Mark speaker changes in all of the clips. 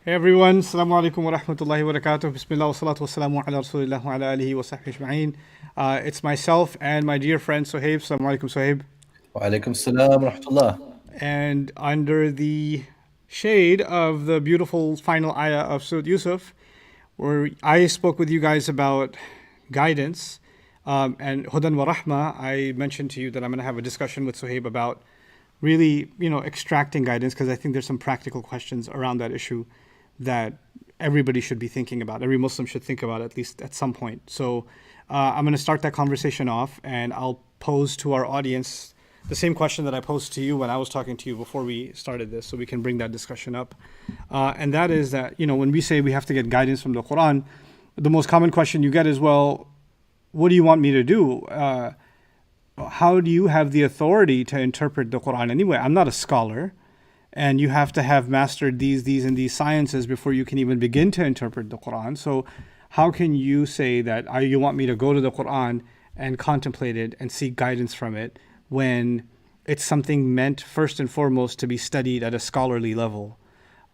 Speaker 1: Hey everyone, Assalamu alaikum wa rahmatullahi wa barakatuh. Bismillah wa salatu wa salamu ala rasulillah wa ala alihi wa sahbihi ajma'in. It's myself and my dear friend Sohaib. Assalamu alaikum Sohaib.
Speaker 2: Wa alaikum salam wa rahmatullah.
Speaker 1: And under the shade of the beautiful final ayah of Surah Yusuf, where I spoke with you guys about guidance and Hudan wa Rahma, I mentioned to you that I'm going to have a discussion with Sohaib about really, extracting guidance, because I think there's some practical questions around that issue that everybody should be thinking about. Every Muslim should think about at least at some point. So I'm going to start that conversation off, and I'll pose to our audience the same question that I posed to you when I was talking to you before we started this, so we can bring that discussion up. And that is that, when we say we have to get guidance from the Qur'an, the most common question you get is, well, what do you want me to do? How do you have the authority to interpret the Qur'an anyway? I'm not a scholar, and you have to have mastered these, and these sciences before you can even begin to interpret the Qur'an. So how can you say that you want me to go to the Qur'an and contemplate it and seek guidance from it when it's something meant first and foremost to be studied at a scholarly level,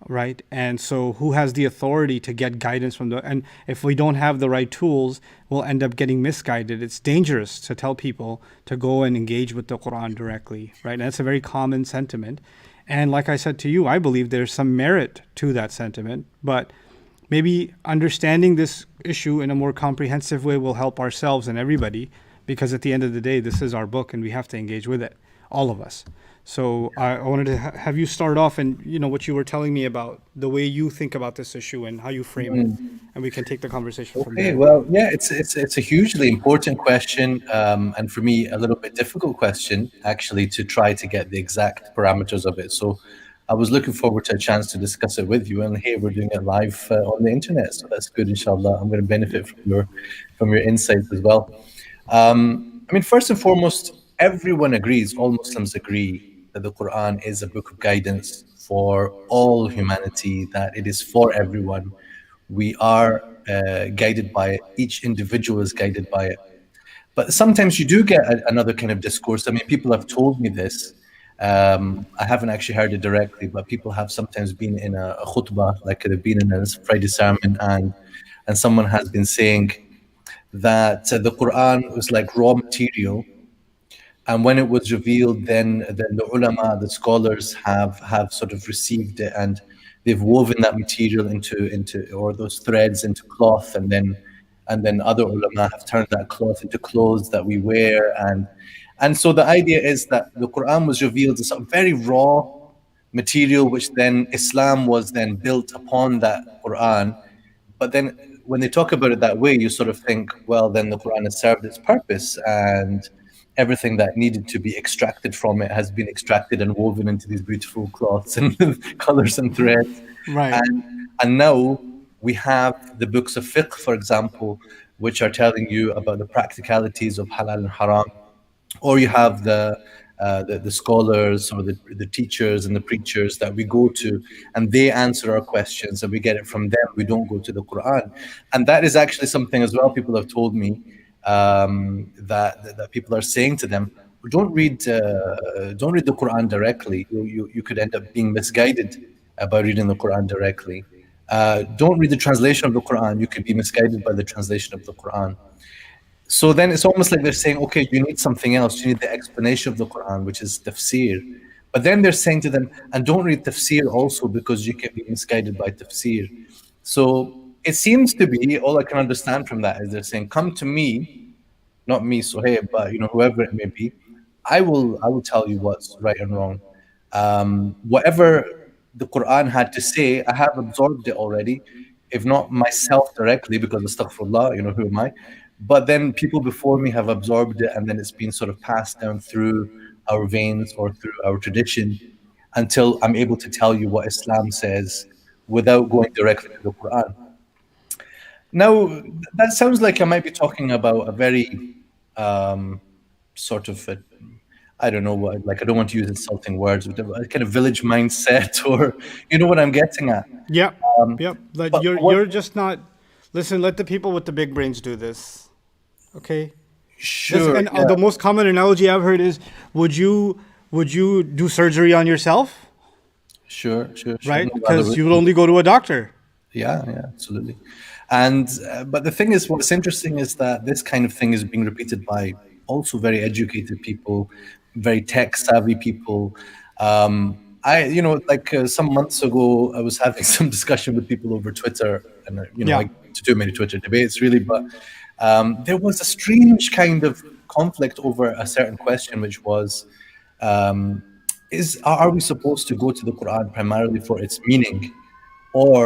Speaker 1: right? And so who has the authority to get guidance from and if we don't have the right tools, we'll end up getting misguided. It's dangerous to tell people to go and engage with the Qur'an directly, right? And that's a very common sentiment. And like I said to you, I believe there's some merit to that sentiment, but maybe understanding this issue in a more comprehensive way will help ourselves and everybody, because at the end of the day, this is our book and we have to engage with it, all of us. So I wanted to have you start off, and what you were telling me about the way you think about this issue and how you frame it, and we can take the conversation from
Speaker 2: Okay,
Speaker 1: there.
Speaker 2: well, yeah, it's a hugely important question, and for me, a little bit difficult question actually to try to get the exact parameters of it. So I was looking forward to a chance to discuss it with you, and here we're doing it live on the internet, so that's good. Inshallah, I'm going to benefit from your insights as well. I mean, first and foremost, everyone agrees, all Muslims agree that the Quran is a book of guidance for all humanity, that it is for everyone. We are guided by it. Each individual is guided by it. But sometimes you do get another kind of discourse. I mean, people have told me this. I haven't actually heard it directly, but people have sometimes been in a khutbah, like they've been in a Friday sermon, and someone has been saying that the Quran was like raw material, and when it was revealed, then the ulama, the scholars have sort of received it, and they've woven that material into or those threads into cloth, and then other ulama have turned that cloth into clothes that we wear, and so the idea is that the Quran was revealed as a very raw material, which then Islam was then built upon that Quran. But then when they talk about it that way, you sort of think, well, then the Quran has served its purpose, and everything that needed to be extracted from it has been extracted and woven into these beautiful cloths and colors and threads.
Speaker 1: Right.
Speaker 2: And now we have the books of fiqh, for example, which are telling you about the practicalities of halal and haram. Or you have the scholars or the teachers and the preachers that we go to, and they answer our questions, and we get it from them. We don't go to the Quran, and that is actually something as well. People have told me that people are saying to them, don't read the Quran directly. You could end up being misguided by reading the Quran directly. Don't read the translation of the Quran. You could be misguided by the translation of the Quran. So then it's almost like they're saying, okay, you need something else. You need the explanation of the Quran, which is tafsir. But then they're saying to them, and don't read tafsir also, because you can be misguided by tafsir. So it seems to be, all I can understand from that is they're saying, come to me, not me, Suhaib, but whoever it may be. I will tell you what's right and wrong. Whatever the Quran had to say, I have absorbed it already, if not myself directly, because astaghfirullah, who am I? But then people before me have absorbed it, and then it's been sort of passed down through our veins or through our tradition until I'm able to tell you what Islam says without going directly to the Quran. Now, that sounds like I might be talking about a very sort of I don't know what, like, I don't want to use insulting words, but a kind of village mindset, or you know what I'm getting at.
Speaker 1: Yep. Yep. Like
Speaker 2: But
Speaker 1: you're just not. Listen, let the people with the big brains do this. Okay.
Speaker 2: sure,
Speaker 1: And
Speaker 2: yeah.
Speaker 1: the most common analogy I've heard is, would you do surgery on yourself?
Speaker 2: Sure.
Speaker 1: right?
Speaker 2: No, rather,
Speaker 1: Because you would only go to a doctor.
Speaker 2: yeah, absolutely. And but the thing is, what's interesting is that this kind of thing is being repeated by also very educated people, very tech savvy people. Like some months ago, I was having some discussion with people over Twitter, and I
Speaker 1: Yeah.
Speaker 2: get into too many Twitter debates really, but there was a strange kind of conflict over a certain question, which was, um, are we supposed to go to the Quran primarily for its meaning, or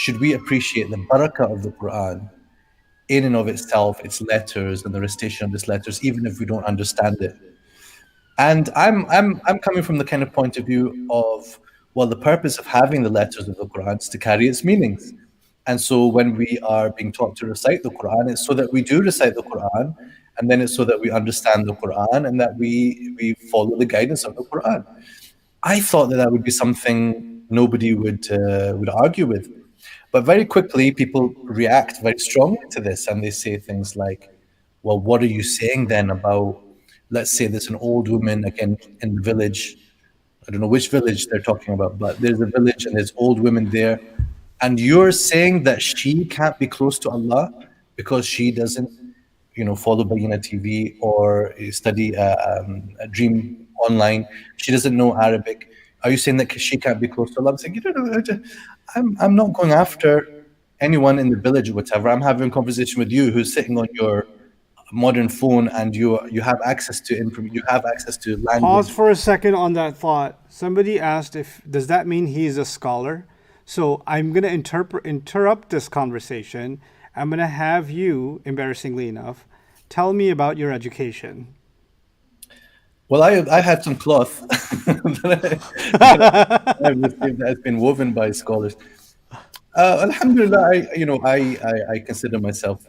Speaker 2: should we appreciate the barakah of the Quran in and of itself, its letters and the recitation of these letters, even if we don't understand it? And I'm coming from the kind of point of view of, well, the purpose of having the letters of the Quran is to carry its meanings. And so when we are being taught to recite the Quran, it's so that we do recite the Quran, and then it's so that we understand the Quran and that we follow the guidance of the Quran. I thought that that would be something nobody would argue with, but very quickly people react very strongly to this, and they say things like, "Well, what are you saying then about, let's say there's an old woman again in the village. I don't know which village they're talking about, but there's a village and there's old women there, and you're saying that she can't be close to Allah because she doesn't, follow Bayina TV or study a dream online. She doesn't know Arabic. Are you saying that she can't be close to Allah?" I'm saying, I'm not going after anyone in the village or whatever. I'm having a conversation with you who's sitting on your modern phone, and you have access to you have access to
Speaker 1: Pause
Speaker 2: language.
Speaker 1: for a second on that thought. Somebody asked if does that mean he's a scholar? So I'm gonna interrupt this conversation. I'm gonna have you, embarrassingly enough, tell me about your education.
Speaker 2: Well, I had some cloth that I received that has been woven by scholars. Alhamdulillah, I consider myself,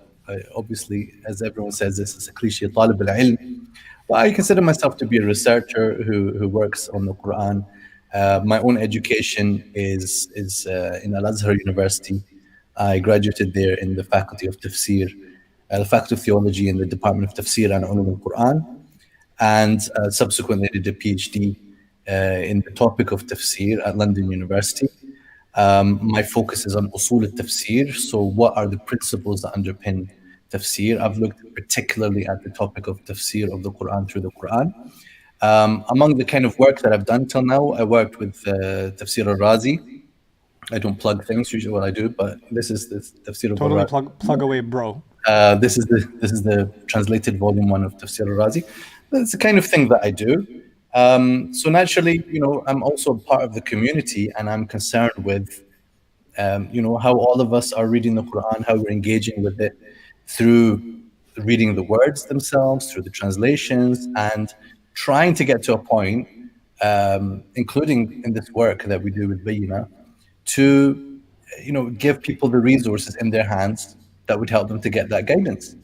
Speaker 2: obviously, as everyone says, this is a cliche, talib al-ilm, but I consider myself to be a researcher who works on the Quran. My own education is in Al-Azhar University. I graduated there in the Faculty of Tafsir, the Faculty of Theology in the Department of Tafsir and Ulum al-Quran, and subsequently did a PhD in the topic of tafsir at London University. My focus is on usul al-tafsir, so what are the principles that underpin tafsir? I've looked particularly at the topic of tafsir of the Quran through the Quran. Among the kind of work that I've done till now, I worked with Tafsir al-Razi. I don't plug things, usually what I do, but this is the Tafsir of
Speaker 1: Totally
Speaker 2: al-Razi.
Speaker 1: plug away, bro.
Speaker 2: This is the translated volume 1 of Tafsir al-Razi. That's the kind of thing that I do. So naturally, I'm also a part of the community, and I'm concerned with, how all of us are reading the Quran, how we're engaging with it through reading the words themselves, through the translations, and trying to get to a point, including in this work that we do with Bayina, to give people the resources in their hands that would help them to get that guidance.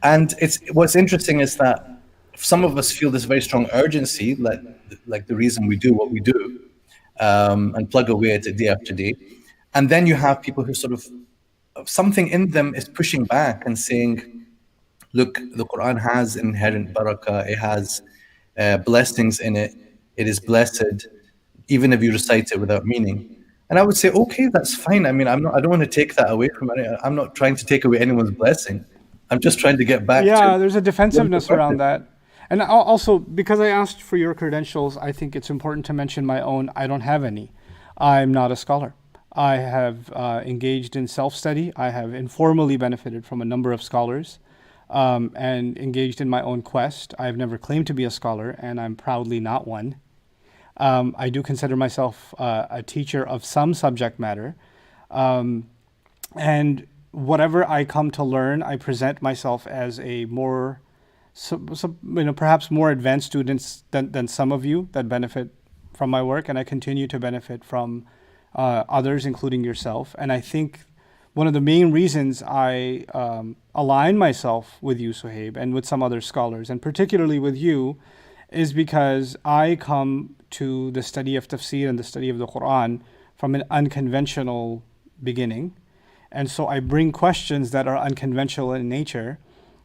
Speaker 2: And it's what's interesting is that some of us feel this very strong urgency, like the reason we do what we do, and plug away at it day after day. And then you have people who sort of something in them is pushing back and saying, look, the Quran has inherent barakah, it has blessings in it, it is blessed, even if you recite it without meaning. And I would say, okay, that's fine. I mean, I don't want to take that away from it. I'm not trying to take away anyone's blessing. I'm just trying to get back to
Speaker 1: Yeah, there's a
Speaker 2: what is the
Speaker 1: defensiveness around
Speaker 2: purpose.
Speaker 1: that. And also, because I asked for your credentials, I think it's important to mention my own. I don't have any. I'm not a scholar. I have engaged in self study. I have informally benefited from a number of scholars and engaged in my own quest. I've never claimed to be a scholar, and I'm proudly not one. I do consider myself a teacher of some subject matter. And whatever I come to learn, I present myself as a more, perhaps more advanced students than some of you that benefit from my work, and I continue to benefit from others, including yourself. And I think one of the main reasons I align myself with you, Suhaib, and with some other scholars, and particularly with you, is because I come to the study of tafsir and the study of the Quran from an unconventional beginning. And so I bring questions that are unconventional in nature.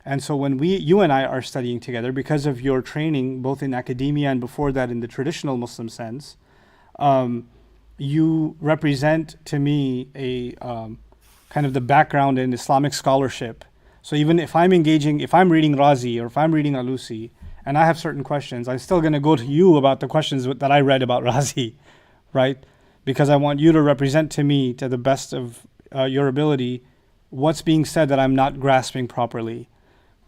Speaker 1: And so when you and I are studying together, because of your training, both in academia and before that in the traditional Muslim sense, you represent to me a kind of the background in Islamic scholarship. So even if I'm engaging, if I'm reading Razi or if I'm reading Alusi, and I have certain questions, I'm still going to go to you about the questions that I read about Razi, right? Because I want you to represent to me, to the best of your ability, what's being said that I'm not grasping properly,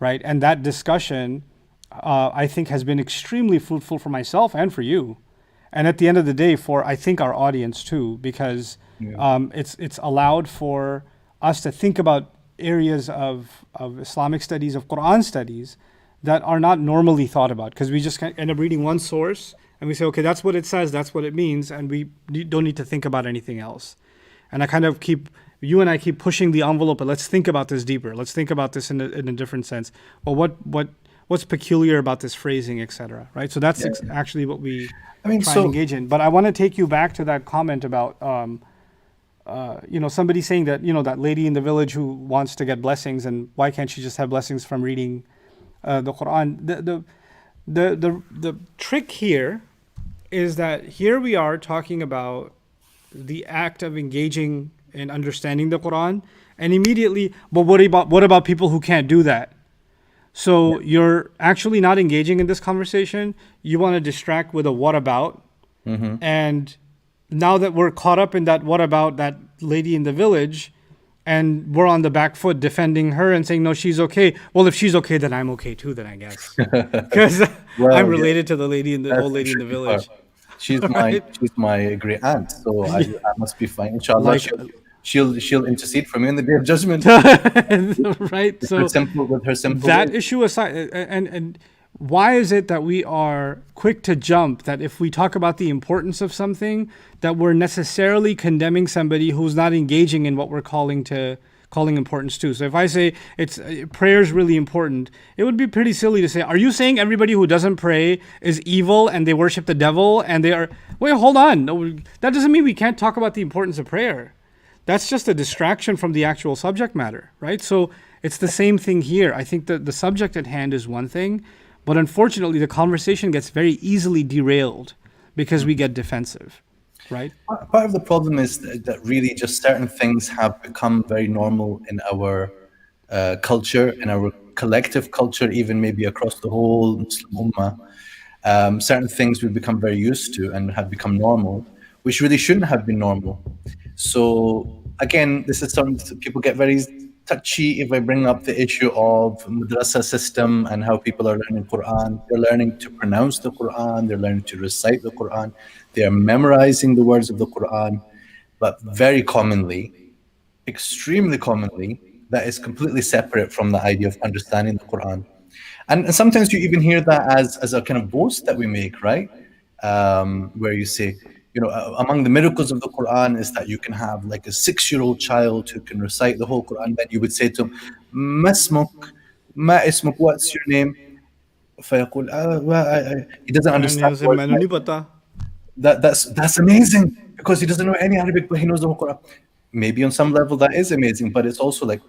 Speaker 1: right? And that discussion, I think, has been extremely fruitful for myself and for you, and at the end of the day, for I think our audience too, because
Speaker 2: Yeah.
Speaker 1: it's allowed for us to think about areas of Islamic studies, of Quran studies, that are not normally thought about, because we just end up reading one source and we say, okay, that's what it says, that's what it means, and we don't need to think about anything else. And I kind of keep, you and I keep pushing the envelope, but let's think about this deeper. Let's think about this in a different sense. Well, what's peculiar about this phrasing, etc. Right? So that's
Speaker 2: Yeah.
Speaker 1: actually what we
Speaker 2: I mean,
Speaker 1: try and
Speaker 2: so
Speaker 1: engage in. But I want to take you back to that comment about, somebody saying that, that lady in the village who wants to get blessings, and why can't she just have blessings from reading the Quran? The trick here is that here we are talking about the act of engaging in understanding the Quran, and immediately, but what about people who can't do that? So you're actually not engaging in this conversation. You want to distract with a what about, and now that we're caught up in that what about that lady in the village, and we're on the back foot defending her and saying no, she's okay. Well, if she's okay, then I'm okay too. Then I guess because I'm
Speaker 2: well, yeah,
Speaker 1: related to the lady in the
Speaker 2: that's
Speaker 1: old
Speaker 2: the
Speaker 1: lady in the
Speaker 2: tricky part.
Speaker 1: village,
Speaker 2: She's my
Speaker 1: right?
Speaker 2: she's my great aunt, so I must be fine. Inshallah,
Speaker 1: Like,
Speaker 2: she'll intercede for me in the day of judgment
Speaker 1: right? So
Speaker 2: with her simple
Speaker 1: that
Speaker 2: ways.
Speaker 1: issue aside, and why is it that we are quick to jump that if we talk about the importance of something, that we're necessarily condemning somebody who's not engaging in what we're calling importance to? So if I say it's prayer is really important, it would be pretty silly to say, are you saying everybody who doesn't pray is evil and they worship the devil and they are? Wait, hold on. No, that doesn't mean we can't talk about the importance of prayer. That's just a distraction from the actual subject matter, right? So it's the same thing here. I think that the subject at hand is one thing, but unfortunately, the conversation gets very easily derailed because we get defensive, right?
Speaker 2: Part of the problem is that really just certain things have become very normal in our culture, in our collective culture, even maybe across the whole Muslim Ummah. Certain things we've become very used to and have become normal, which really shouldn't have been normal. So again, this is something that people get very touchy if I bring up the issue of madrasa system and how people are learning Quran. They're learning to pronounce the Quran, they're learning to recite the Quran, they are memorizing the words of the Quran, but very commonly, extremely commonly, that is completely separate from the idea of understanding the Quran. And sometimes you even hear that as a kind of boast that we make, right? Where you say, among the miracles of the Quran is that you can have like a 6-year-old child who can recite the whole Quran. Then you would say to him, "Ma ismuk? Ma ismuk? What's your name?" فيقول, he doesn't
Speaker 1: And
Speaker 2: understand
Speaker 1: he'll say,
Speaker 2: words
Speaker 1: "Mainu
Speaker 2: like
Speaker 1: nahi pata."
Speaker 2: that's amazing because he doesn't know any Arabic, but he knows the whole Quran. Maybe on some level that is amazing, but it's also like,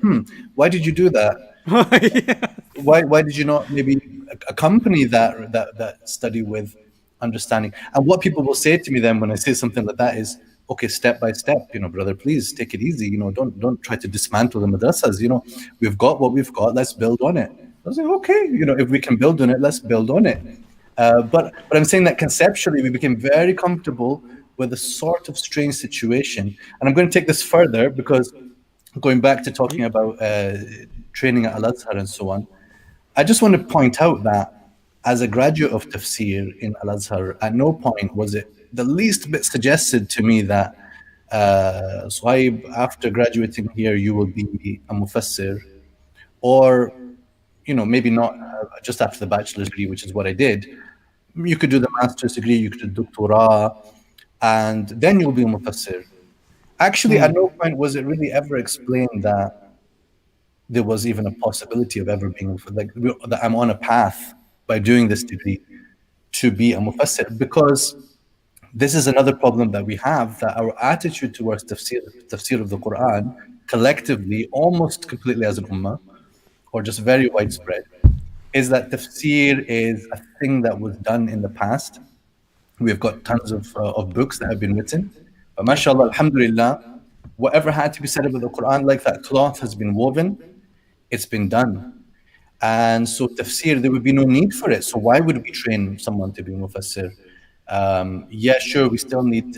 Speaker 2: why did you do that?
Speaker 1: Yeah.
Speaker 2: Why did you not maybe accompany that study with understanding? And what people will say to me then when I say something like that is, okay, step by step, brother, please take it easy. Don't try to dismantle the madrasas. We've got what we've got. Let's build on it. I was like, okay, if we can build on it, let's build on it. But I'm saying that conceptually, we became very comfortable with a sort of strange situation. And I'm going to take this further because going back to talking about training at Al-Azhar and so on, I just want to point out that as a graduate of Tafsir in Al-Azhar, at no point was it the least bit suggested to me that Suhaib, after graduating here, you will be a Mufassir, or maybe not just after the bachelor's degree, which is what I did. You could do the master's degree, you could do doctorate, and then you'll be a Mufassir. Actually, at no point was it really ever explained that there was even a possibility of ever being like that I'm on a path by doing this degree to be a mufassir, because this is another problem that we have, that our attitude towards tafsir of the Quran collectively, almost completely as an ummah, or just very widespread, is that tafsir is a thing that was done in the past. We've got tons of books that have been written But
Speaker 1: Yeah.
Speaker 2: mashallah, alhamdulillah, whatever had to be said about the Quran, like that cloth has been woven, it's been done. And so tafsir, there would be no need for it. So why would we train someone to be mufassir? Yeah, sure, we still need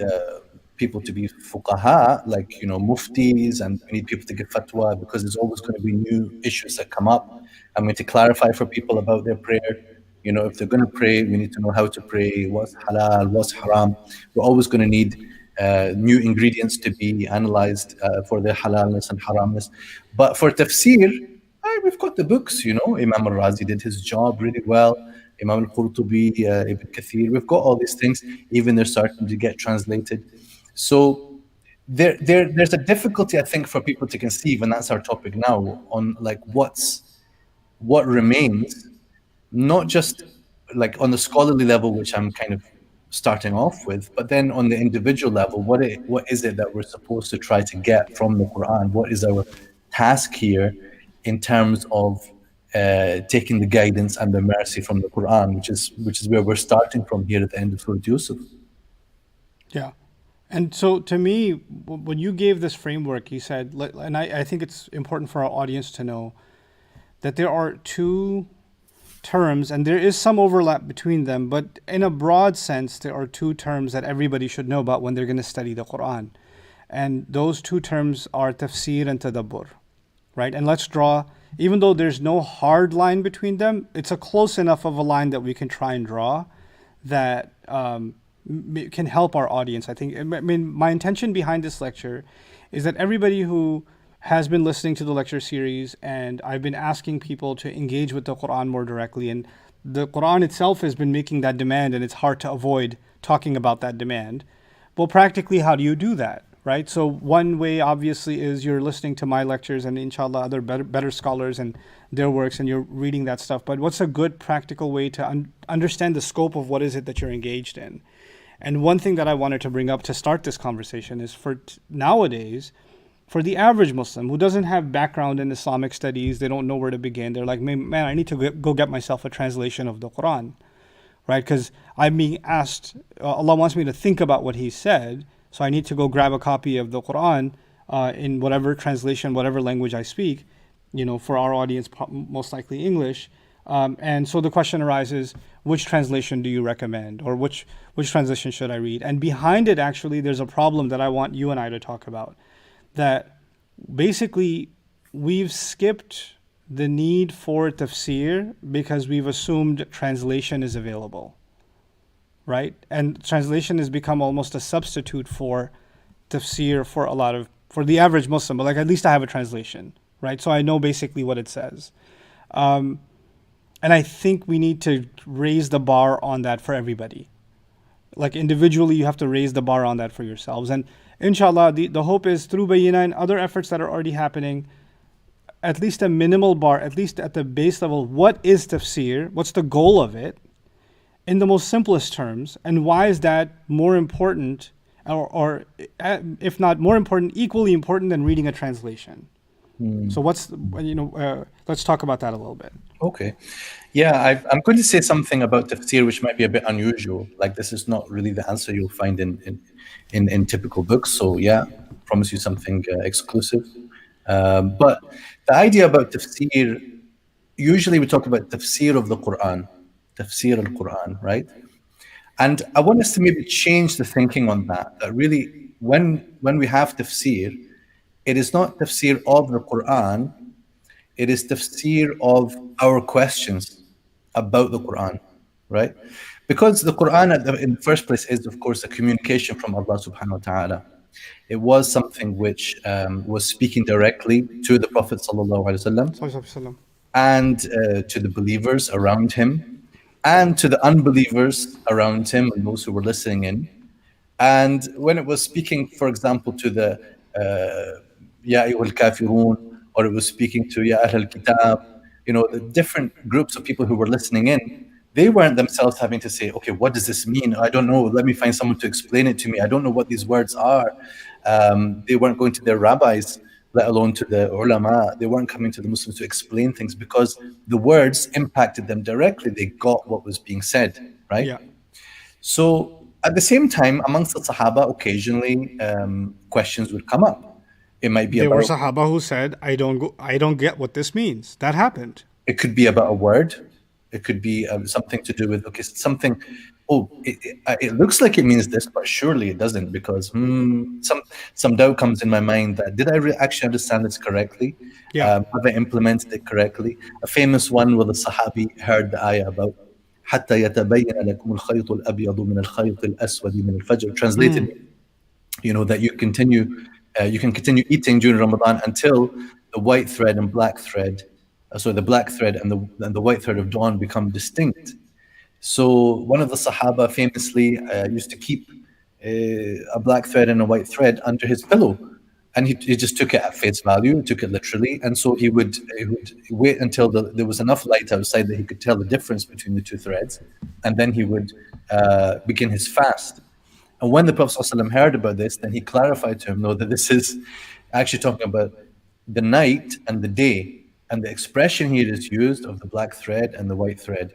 Speaker 2: people to be fuqaha, like, muftis, and we need people to give fatwa because there's always going to be new issues that come up. I'm going to clarify for people about their prayer. If they're going to pray, we need to know how to pray, what's halal, what's haram. We're always going to need new ingredients to be analyzed for their halalness and haramness. But for tafsir, we've got the books, Imam al-Razi did his job really well. Imam al-Qurtubi, Ibn Kathir, we've got all these things. Even they're starting to get translated. So there's a difficulty, I think, for people to conceive, and that's our topic now, on like what remains, not just like on the scholarly level, which I'm kind of starting off with, but then on the individual level, what is it that we're supposed to try to get from the Quran? What is our task here in terms of taking the guidance and the mercy from the Quran, which is where we're starting from here at the end of Surah Yusuf.
Speaker 1: Yeah. And so to me, when you gave this framework, you said, and I think it's important for our audience to know that there are two terms, and there is some overlap between them, but in a broad sense, there are two terms that everybody should know about when they're going to study the Quran. And those two terms are tafsir and tadabbur, right? And let's draw, even though there's no hard line between them, it's a close enough of a line that we can try and draw that can help our audience. I think, I mean, my intention behind this lecture is that everybody who has been listening to the lecture series, and I've been asking people to engage with the Quran more directly, and the Quran itself has been making that demand, and it's hard to avoid talking about that demand. Well, practically, how do you do that, right? So one way, obviously, is you're listening to my lectures and inshallah other better scholars and their works, and you're reading that stuff. But what's a good practical way to understand the scope of what is it that you're engaged in? And one thing that I wanted to bring up to start this conversation is nowadays, for the average Muslim who doesn't have background in Islamic studies, they don't know where to begin. They're like, man, I need to go get myself a translation of the Quran, right? Because I'm being asked, Allah wants me to think about what He said, so I need to go grab a copy of the Quran in whatever translation, whatever language I speak, for our audience, most likely English. And so the question arises, which translation do you recommend, or which translation should I read? And behind it, actually, there's a problem that I want you and I to talk about, that basically we've skipped the need for tafsir because we've assumed translation is available, right? And translation has become almost a substitute for tafsir for the average Muslim. But like, at least I have a translation, right? So I know basically what it says. And I think we need to raise the bar on that for everybody. Like individually, you have to raise the bar on that for yourselves. And inshallah, the hope is through Bayina and other efforts that are already happening, at least a minimal bar, at least at the base level, what is tafsir? What's the goal of it? In the most simplest terms, and why is that more important, or if not more important, equally important than reading a translation? So let's talk about that a little bit.
Speaker 2: Okay. Yeah, I'm going to say something about tafsir which might be a bit unusual. Like, this is not really the answer you'll find in typical books. So yeah, I promise you something exclusive. But the idea about tafsir, usually we talk about tafsir of the Quran, tafsir al-Quran, right? And I want us to maybe change the thinking on that. That really, when we have tafsir, it is not tafsir of the Quran, it is tafsir of our questions about the Quran, right? Because the Quran in the first place is, of course, a communication from Allah subhanahu wa ta'ala. It was something which was speaking directly to the Prophet sallallahu alaihi wasallam, and to the believers around him, and to the unbelievers around him and those who were listening in. And when it was speaking, for example, to the Ya ayyuhal kafirun, or it was speaking to Ya Ahl al-Kitab, the different groups of people who were listening in, they weren't themselves having to say, okay, what does this mean? I don't know. Let me find someone to explain it to me. I don't know what these words are. They weren't going to their rabbis, let alone to the ulama. They weren't coming to the Muslims to explain things because the words impacted them directly. They got what was being said, right?
Speaker 1: Yeah.
Speaker 2: So At the same time, amongst the Sahaba, occasionally questions would come up. It might be
Speaker 1: There were
Speaker 2: about
Speaker 1: Sahaba who said, I don't get what this means. That happened.
Speaker 2: it could be about a word. It could be something to do with okay, something. Oh, it looks like it means this, but surely it doesn't because some doubt comes in my mind that did I actually understand this correctly?
Speaker 1: Yeah.
Speaker 2: Have I implemented it correctly? A famous one where the Sahabi heard the ayah about حتى يتبين لكم الخيط الأبيض من الخيط الأسود من الفجر. Translated, that you can continue eating during Ramadan until the white thread and black thread, so the black thread and the white thread of dawn become distinct. So one of the Sahaba famously used to keep a black thread and a white thread under his pillow, and he just took it at face value, took it literally, and so he would wait until there was enough light outside that he could tell the difference between the two threads, and then he would begin his fast. And when the Prophet ﷺ heard about this, then he clarified to him, no, that this is actually talking about the night and the day. And the expression here is used of the black thread and the white thread.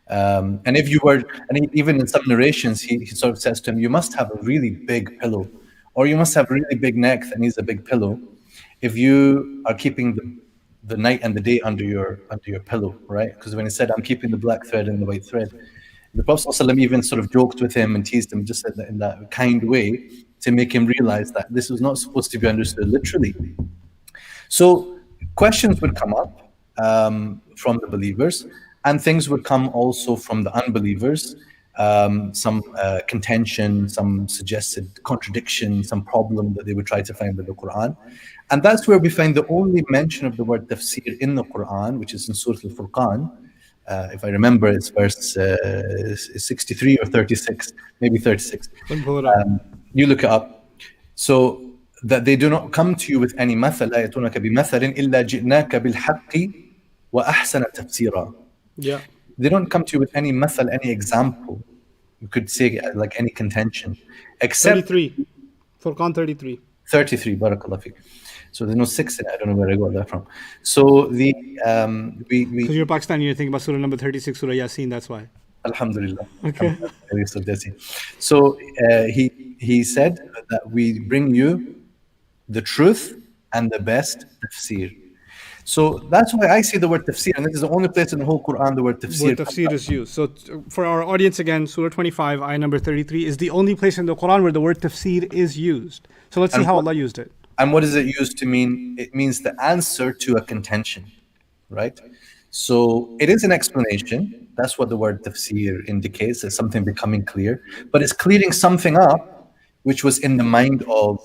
Speaker 2: And if you were, even in some narrations, he sort of says to him, you must have a really big pillow, or you must have a really big neck that needs a big pillow, if you are keeping the night and the day under your pillow, right? Because when he said, I'm keeping the black thread and the white thread, the Prophet ﷺ even sort of joked with him and teased him just in that kind way to make him realize that this was not supposed to be understood literally. So questions would come up from the believers, and things would come also from the unbelievers. Some contention, some suggested contradiction, some problem that they would try to find with the Quran. And that's where we find the only mention of the word tafsir in the Quran, which is in Surah Al-Furqan. If I remember, it's verse 63 or 36, maybe 36.
Speaker 1: Let me pull it up.
Speaker 2: You look it up. So that they do not come to you with any مثل لا يأتونك بمثل إلا جئناك بالحق وأحسن تفسيرا.
Speaker 1: Yeah.
Speaker 2: They don't come to you with any مثل, any example. You could say like any contention, except
Speaker 1: 33. Furqan 33.
Speaker 2: 33. Barakallah fiqh. So there's no 6 in it. I don't know where I got that from. So the
Speaker 1: Because you're Pakistani, you're thinking about Surah number 36, Surah Yasin, that's why.
Speaker 2: Alhamdulillah.
Speaker 1: Okay.
Speaker 2: So he said that we bring you the truth and the best tafsir. So that's why I see the word tafsir, and this is the only place in the whole Quran the word tafsir.
Speaker 1: Word tafsir is used. So for our audience again, Surah 25, ayah number 33 is the only place in the Quran where the word tafsir is used. So let's see how Allah used it.
Speaker 2: And what does it used to mean? It means the answer to a contention, right? So it is an explanation. That's what the word tafsir indicates, as something becoming clear. But it's clearing something up which was in the mind of,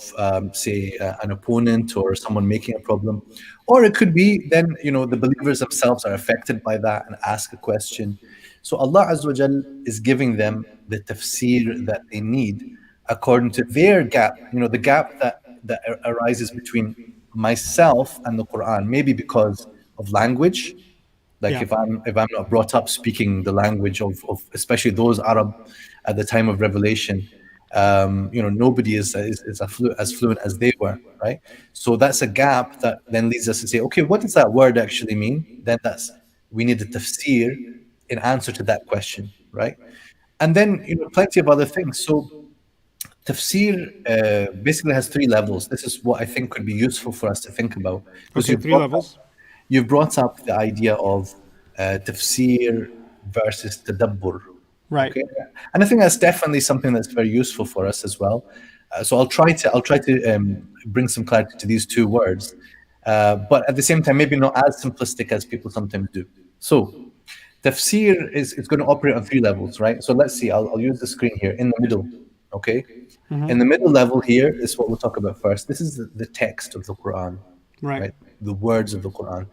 Speaker 2: say, an opponent or someone making a problem. Or it could be then, the believers themselves are affected by that and ask a question. So Allah Azza wa Jal is giving them the tafsir that they need according to their gap, the gap that arises between myself and the Quran, maybe because of language. Like if I'm not brought up speaking the language of especially those Arab at the time of revelation, nobody is as fluent as they were, right? So that's a gap that then leads us to say, okay, what does that word actually mean? Then we need a tafsir in answer to that question, right? And then plenty of other things. So tafsir basically has 3 levels. This is what I think could be useful for us to think about.
Speaker 1: Okay, 3 levels.
Speaker 2: You've brought up the idea of tafsir versus tadabbur.
Speaker 1: Right.
Speaker 2: Okay? And I think that's definitely something that's very useful for us as well. So I'll try to bring some clarity to these 2 words, but at the same time, maybe not as simplistic as people sometimes do. So tafsir is going to operate on 3 levels, right? So let's see. I'll use the screen here in the middle. Okay. In the middle level here is what we'll talk about first. This is the text of the Quran, right? The words of the Quran.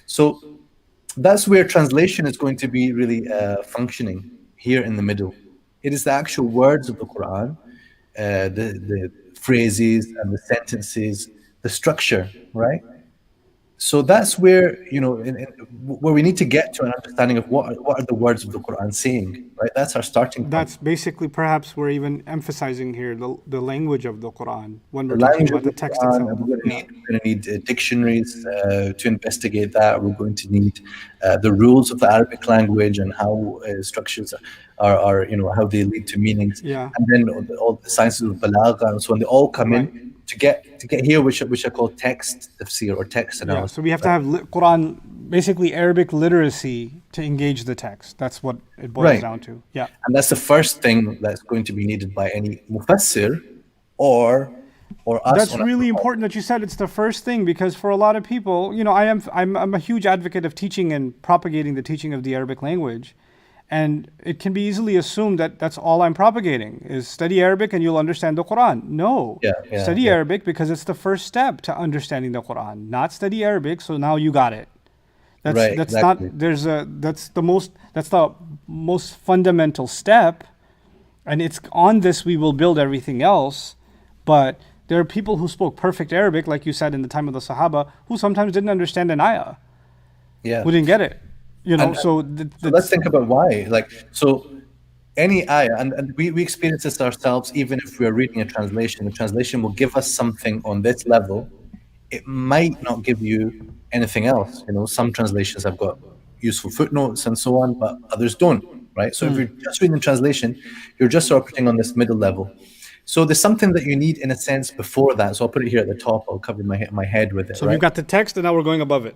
Speaker 2: So that's where translation is going to be really functioning here in the middle. It is the actual words of the Quran, the phrases and the sentences, the structure, right? So that's where where we need to get to an understanding of what are the words of the Quran saying. right? That's our starting point.
Speaker 1: That's basically perhaps we're even emphasizing here the language of the Quran when we're
Speaker 2: The
Speaker 1: talking
Speaker 2: language of
Speaker 1: about the
Speaker 2: the
Speaker 1: text
Speaker 2: Quran, and
Speaker 1: itself. Yeah.
Speaker 2: we're going to need dictionaries to investigate that. We're going to need the rules of the Arabic language and how structures are, how they lead to meanings,
Speaker 1: Yeah.
Speaker 2: and then all the sciences of balagha and so on. They all come in
Speaker 1: Right.
Speaker 2: to get here, which are called text tafsir or text
Speaker 1: Yeah.
Speaker 2: analysis.
Speaker 1: So we have to
Speaker 2: Right?
Speaker 1: have Quran, basically Arabic literacy to engage the text. That's what it boils
Speaker 2: Right.
Speaker 1: down to. Yeah.
Speaker 2: And that's the first thing that's going to be needed by any mufassir or or us
Speaker 1: That's
Speaker 2: on our
Speaker 1: really
Speaker 2: own.
Speaker 1: important that you said it's the first thing because for a lot of people, I'm a huge advocate of teaching and propagating the teaching of the Arabic language. And it can be easily assumed that that's all I'm propagating is study Arabic and you'll understand the Quran. No.
Speaker 2: Yeah, yeah,
Speaker 1: Study
Speaker 2: yeah.
Speaker 1: Arabic because it's the first step to understanding the Quran. Not study Arabic so now you got it. That's
Speaker 2: Right,
Speaker 1: that's not
Speaker 2: exactly.
Speaker 1: there's a that's the most fundamental step and it's on this we will build everything else. But there are people who spoke perfect Arabic, like you said in the time of the Sahaba, who sometimes didn't understand an ayah,
Speaker 2: Yeah.
Speaker 1: who didn't get it.
Speaker 2: And
Speaker 1: So
Speaker 2: so let's
Speaker 1: that's
Speaker 2: think about why. Like, so any ayah, and we experience this ourselves, even if we're reading a translation, the translation will give us something on this level. It might not give you anything else. Some translations have got useful footnotes and so on, but others don't, right? So if you're just reading the translation, you're just operating on this middle level. So there's something that you need in a sense before that. So I'll put it here at the top. I'll cover my head with it,
Speaker 1: so we've
Speaker 2: right?
Speaker 1: got the text and now we're going above it,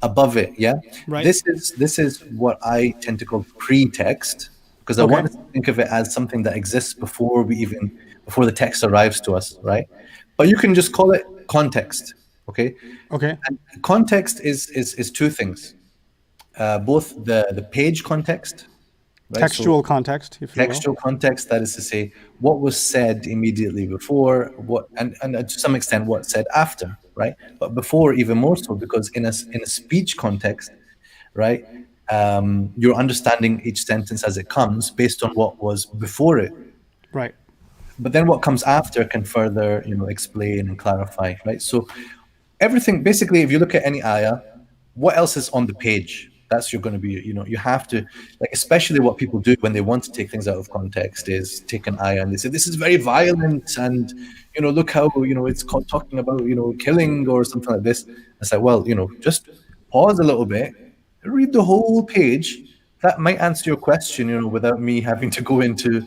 Speaker 2: Above it, yeah.
Speaker 1: right?
Speaker 2: This is what I tend to call pretext, because I want
Speaker 1: Okay.
Speaker 2: us to think of it as something that exists before the text arrives to us, right? But you can just call it context, okay?
Speaker 1: Okay.
Speaker 2: And context is two things, both the page context, right? So
Speaker 1: Textual context, if you will.
Speaker 2: textual context, that is to say, what was said immediately before, and to some extent what said after, right? But before even more so, because in a speech context, right, you're understanding each sentence as it comes based on what was before it.
Speaker 1: Right.
Speaker 2: But then what comes after can further, explain and clarify, right? So everything, basically, if you look at any ayah, what else is on the page? That's you're going to be, you have to, like, especially what people do when they want to take things out of context is take an ayah and they say this is very violent, and look how it's talking about killing or something like this. It's like, well, just pause a little bit, read the whole page. That might answer your question, without me having to go into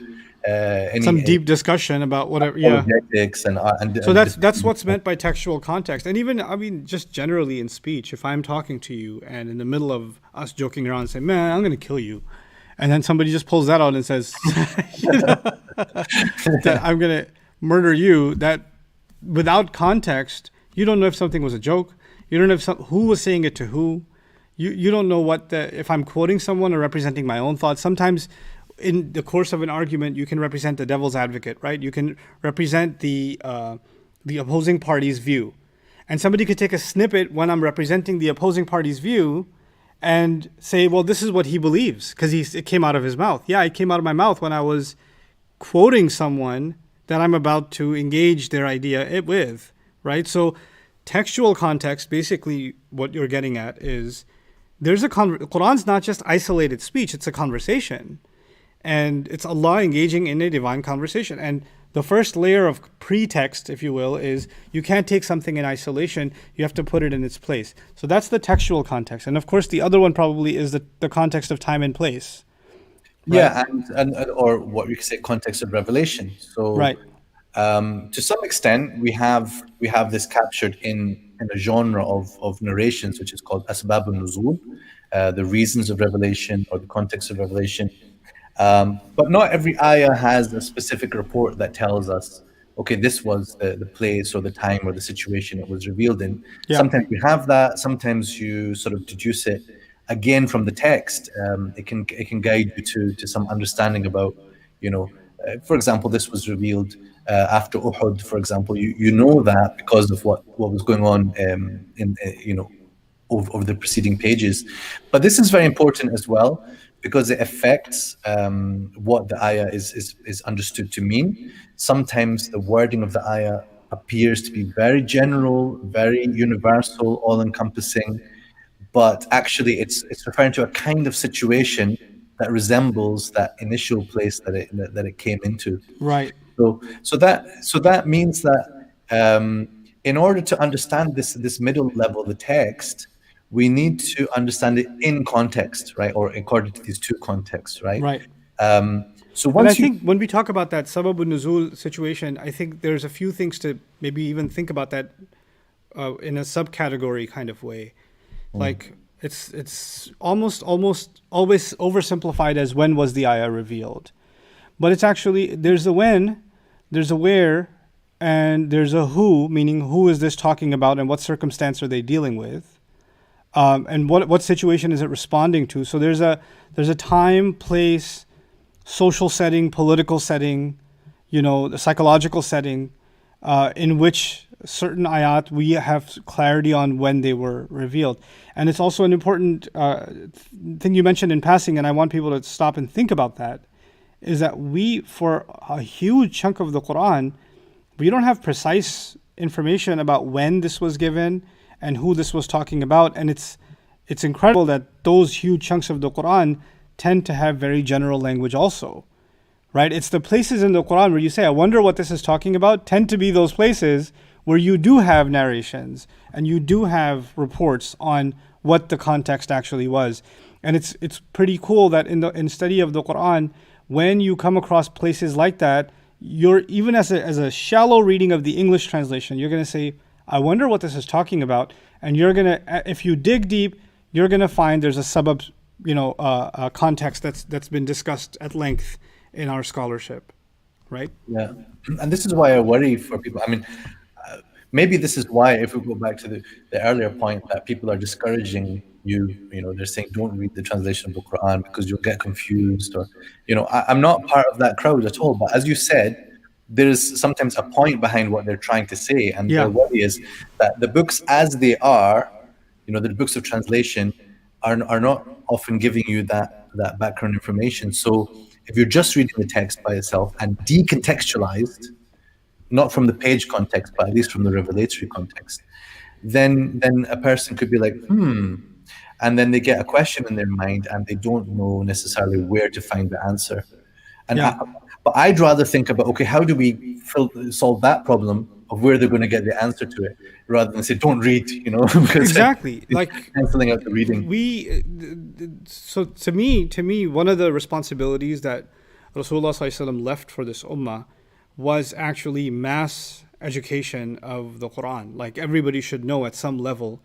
Speaker 1: Some
Speaker 2: any
Speaker 1: deep discussion about whatever. Yeah.
Speaker 2: apologetics
Speaker 1: So
Speaker 2: and
Speaker 1: that's what's meant by textual context, and even I mean just generally in speech. If I'm talking to you and in the middle of us joking around and say, "Man, I'm going to kill you," and then somebody just pulls that out and says, that I'm going to murder you, that without context, you don't know if something was a joke. You don't know who was saying it to who. You don't know if I'm quoting someone or representing my own thoughts. Sometimes in the course of an argument, you can represent the devil's advocate, right? You can represent the opposing party's view. And somebody could take a snippet when I'm representing the opposing party's view and say, well, this is what he believes because it came out of his mouth. Yeah, it came out of my mouth when I was quoting someone that I'm about to engage their idea with, right? So textual context, basically what you're getting at is Quran's not just isolated speech, it's a conversation. And it's Allah engaging in a divine conversation. And the first layer of pretext, if you will, is you can't take something in isolation, you have to put it in its place. So that's the textual context. And of course, the other one probably is the context of time and place. Right?
Speaker 2: Yeah, and or what we could say context of revelation. So
Speaker 1: Right.
Speaker 2: to some extent, we have this captured in a genre of narrations, which is called asbab al-nuzul, the reasons of revelation or the context of revelation. But not every ayah has a specific report that tells us, okay, this was the place or the time or the situation it was revealed in.
Speaker 1: Yeah.
Speaker 2: Sometimes you have that. Sometimes you sort of deduce it again from the text. It can guide you to some understanding about, for example, this was revealed after Uhud. For example, you know that because of what was going on in over the preceding pages. But this is very important as well because it affects what the ayah is understood to mean. Sometimes the wording of the ayah appears to be very general, very universal, all-encompassing, but actually it's referring to a kind of situation that resembles that initial place that it came into.
Speaker 1: Right.
Speaker 2: So that means that in order to understand this middle level, the text, we need to understand it in context, right? Or according to these two contexts, right?
Speaker 1: Right.
Speaker 2: So
Speaker 1: And I
Speaker 2: once you
Speaker 1: think when we talk about that sababun nuzul situation, I think there's a few things to maybe even think about that in a subcategory kind of way. Like it's almost always oversimplified as when was the ayah revealed, but it's actually there's a when, there's a where, and there's a who, meaning who is this talking about and what circumstance are they dealing with, and what situation is it responding to. So there's a time, place, social setting, political setting, the psychological setting, in which certain ayat we have clarity on when they were revealed. And it's also an important thing you mentioned in passing, and I want people to stop and think about that, is that we, for a huge chunk of the Qur'an, we don't have precise information about when this was given and who this was talking about. And it's incredible that those huge chunks of the Qur'an tend to have very general language also, right? It's the places in the Qur'an where you say, I wonder what this is talking about, tend to be those places where you do have narrations and you do have reports on what the context actually was. And it's pretty cool that in study of the Qur'an, when you come across places like that, you're even as a shallow reading of the English translation, you're going to say, I wonder what this is talking about. And you're going to, if you dig deep, you're going to find there's a sabab, context that's been discussed at length in our scholarship, right?
Speaker 2: Yeah, and this is why I worry for people. I mean, maybe this is why, if we go back to the earlier point, that people are discouraging you. They're saying don't read the translation of the Quran because you'll get confused, or I'm not part of that crowd at all. But as you said, there's sometimes a point behind what they're trying to say, and
Speaker 1: Yeah.
Speaker 2: their worry is that the books as they are, the books of translation are not often giving you that background information. So if you're just reading the text by itself and decontextualized, not from the page context, but at least from the revelatory context, then a person could be like, and then they get a question in their mind and they don't know necessarily where to find the answer. And
Speaker 1: Yeah.
Speaker 2: but I'd rather think about, okay, how do we solve that problem of where they're going to get the answer to it, rather than say, don't read, because
Speaker 1: Exactly. Like
Speaker 2: canceling out the reading.
Speaker 1: So to me, one of the responsibilities that Rasulullah ﷺ left for this ummah was actually mass education of the Quran. Like everybody should know at some level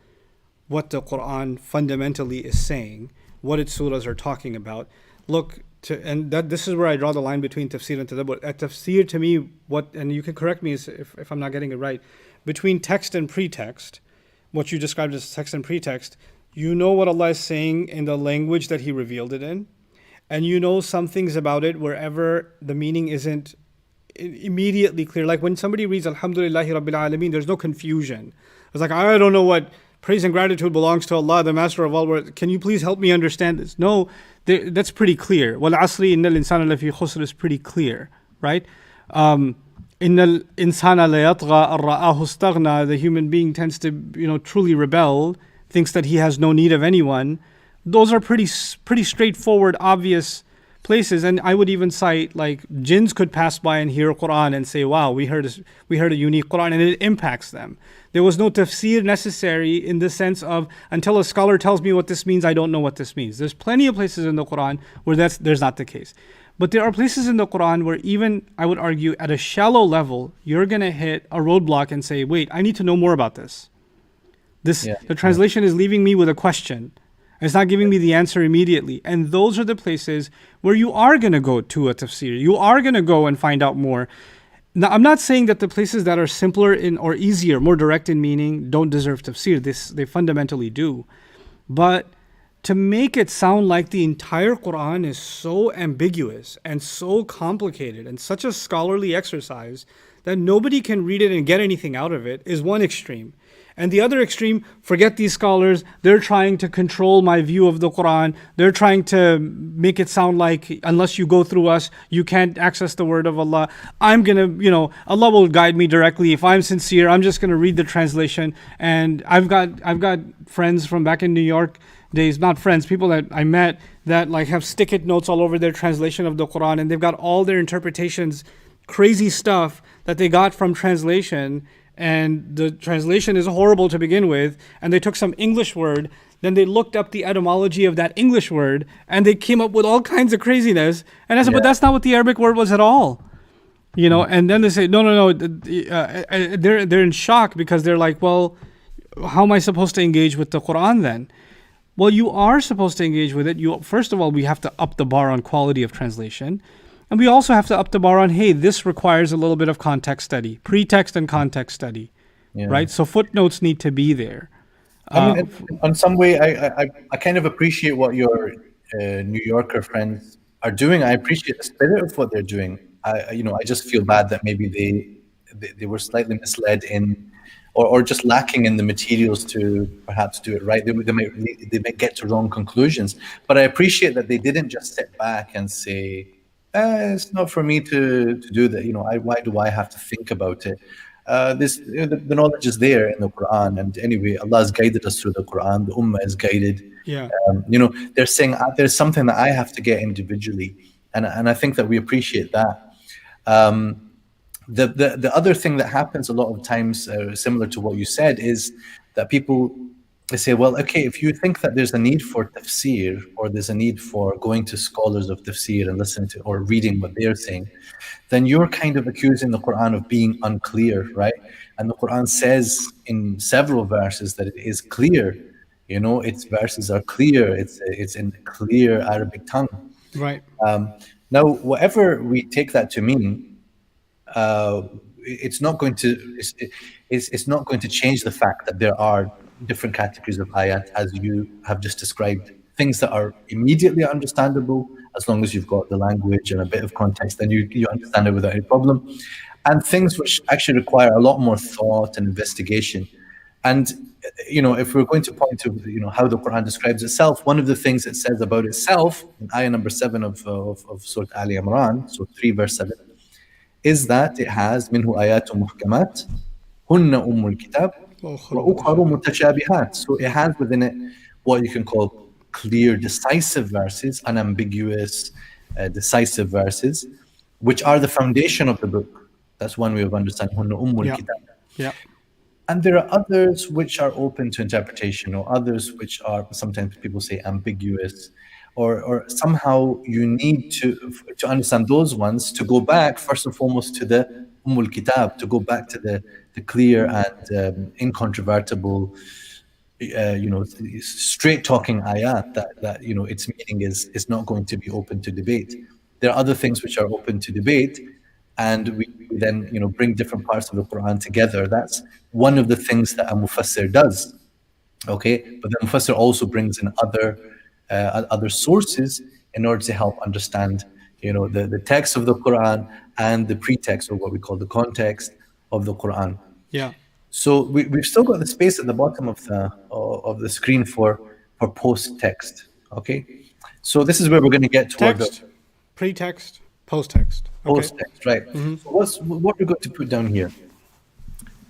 Speaker 1: what the Quran fundamentally is saying, what its surahs are talking about. This is where I draw the line between tafsir and tadabur. At tafsir, to me, and you can correct me if I'm not getting it right, between text and pretext, what you described as text and pretext, you know what Allah is saying in the language that He revealed it in, and you know some things about it wherever the meaning isn't immediately clear. Like when somebody reads Alhamdulillahi Rabbil Alameen, there's no confusion. It's like, I don't know what praise and gratitude belongs to Allah, the Master of all worlds. Can you please help me understand this? No, that's pretty clear. Wal asri innal insana lafi khusr is pretty clear, right? Innal insana la yatgha ar ra'ahu istaghna. The human being tends to, truly rebel, thinks that he has no need of anyone. Those are pretty straightforward, obvious places. And I would even cite, like, jinns could pass by and hear Quran and say, wow, we heard a unique Quran, and it impacts them. There was no tafsir necessary in the sense of, until a scholar tells me what this means, I don't know what this means. There's plenty of places in the Quran where there's not the case. But there are places in the Quran where even, I would argue, at a shallow level, you're going to hit a roadblock and say, wait, I need to know more about this. The translation is leaving me with a question. It's not giving me the answer immediately. And those are the places where you are going to go to a tafsir. You are going to go and find out more. Now, I'm not saying that the places that are simpler or easier, more direct in meaning, don't deserve tafsir. They fundamentally do. But to make it sound like the entire Quran is so ambiguous and so complicated and such a scholarly exercise that nobody can read it and get anything out of it is one extreme. And the other extreme, forget these scholars, they're trying to control my view of the Quran. They're trying to make it sound like unless you go through us, you can't access the word of Allah. I'm going to, Allah will guide me directly. If I'm sincere, I'm just going to read the translation. And I've got friends from back in New York days, not friends, people that I met that like have stick-it notes all over their translation of the Quran, and they've got all their interpretations, crazy stuff that they got from translation, and the translation is horrible to begin with, and they took some English word, then they looked up the etymology of that English word, and they came up with all kinds of craziness, and I said, but that's not what the Arabic word was at all. And then they say, no, they're in shock because they're like, well, how am I supposed to engage with the Quran then? Well, you are supposed to engage with it. First of all, we have to up the bar on quality of translation. And we also have to up the bar on, hey, this requires a little bit of context study, pretext and context study, right? So footnotes need to be there.
Speaker 2: I mean, in some way, I kind of appreciate what your New Yorker friends are doing. I appreciate the spirit of what they're doing. I just feel bad that maybe they were slightly misled in, or just lacking in the materials to perhaps do it right. They might get to wrong conclusions. But I appreciate that they didn't just sit back and say, it's not for me to do that. Why do I have to think about it? The knowledge is there in the Quran, and anyway, Allah has guided us through the Quran. The Ummah is guided.
Speaker 1: Yeah.
Speaker 2: They're saying there's something that I have to get individually, and I think that we appreciate that. The other thing that happens a lot of times, similar to what you said, is that they say, well, okay, if you think that there's a need for tafsir, or there's a need for going to scholars of tafsir and listening to or reading what they're saying, then you're kind of accusing the Quran of being unclear, right? And the Quran says in several verses that it is clear. Its verses are clear. It's in clear Arabic tongue.
Speaker 1: Right.
Speaker 2: Now, whatever we take that to mean, it's not going to change the fact that there are different categories of ayat, as you have just described. Things that are immediately understandable, as long as you've got the language and a bit of context, then you understand it without any problem. And things which actually require a lot more thought and investigation. And if we're going to point to how the Quran describes itself, one of the things it says about itself in ayah number 7 of Surah Ali Imran, so 3 verse 7, is that it has minhu ayatun muhkamat hunna ummul kitab wa ukharu mutashabihat. So it has within it what you can call clear, decisive verses, unambiguous, decisive verses, which are the foundation of the book. That's one way of understanding hunna ummul kitab.
Speaker 1: Yeah.
Speaker 2: And there are others which are open to interpretation, or others which are, sometimes people say, ambiguous, or somehow you need to understand those ones, to go back first and foremost to the Kitab, to go back to the clear and incontrovertible, straight talking ayat that its meaning is not going to be open to debate. There are other things which are open to debate, and we then bring different parts of the Quran together. That's one of the things that a mufassir does. Okay, but the mufassir also brings in other sources in order to help understand the text of the Quran and the pretext, or what we call the context of the Quran.
Speaker 1: Yeah.
Speaker 2: So we've still got the space at the bottom of the screen for post text. Okay, so this is where we're going to get toward
Speaker 1: Text, pretext, post-text. Okay.
Speaker 2: Post-text, right. So what we're going to put down here,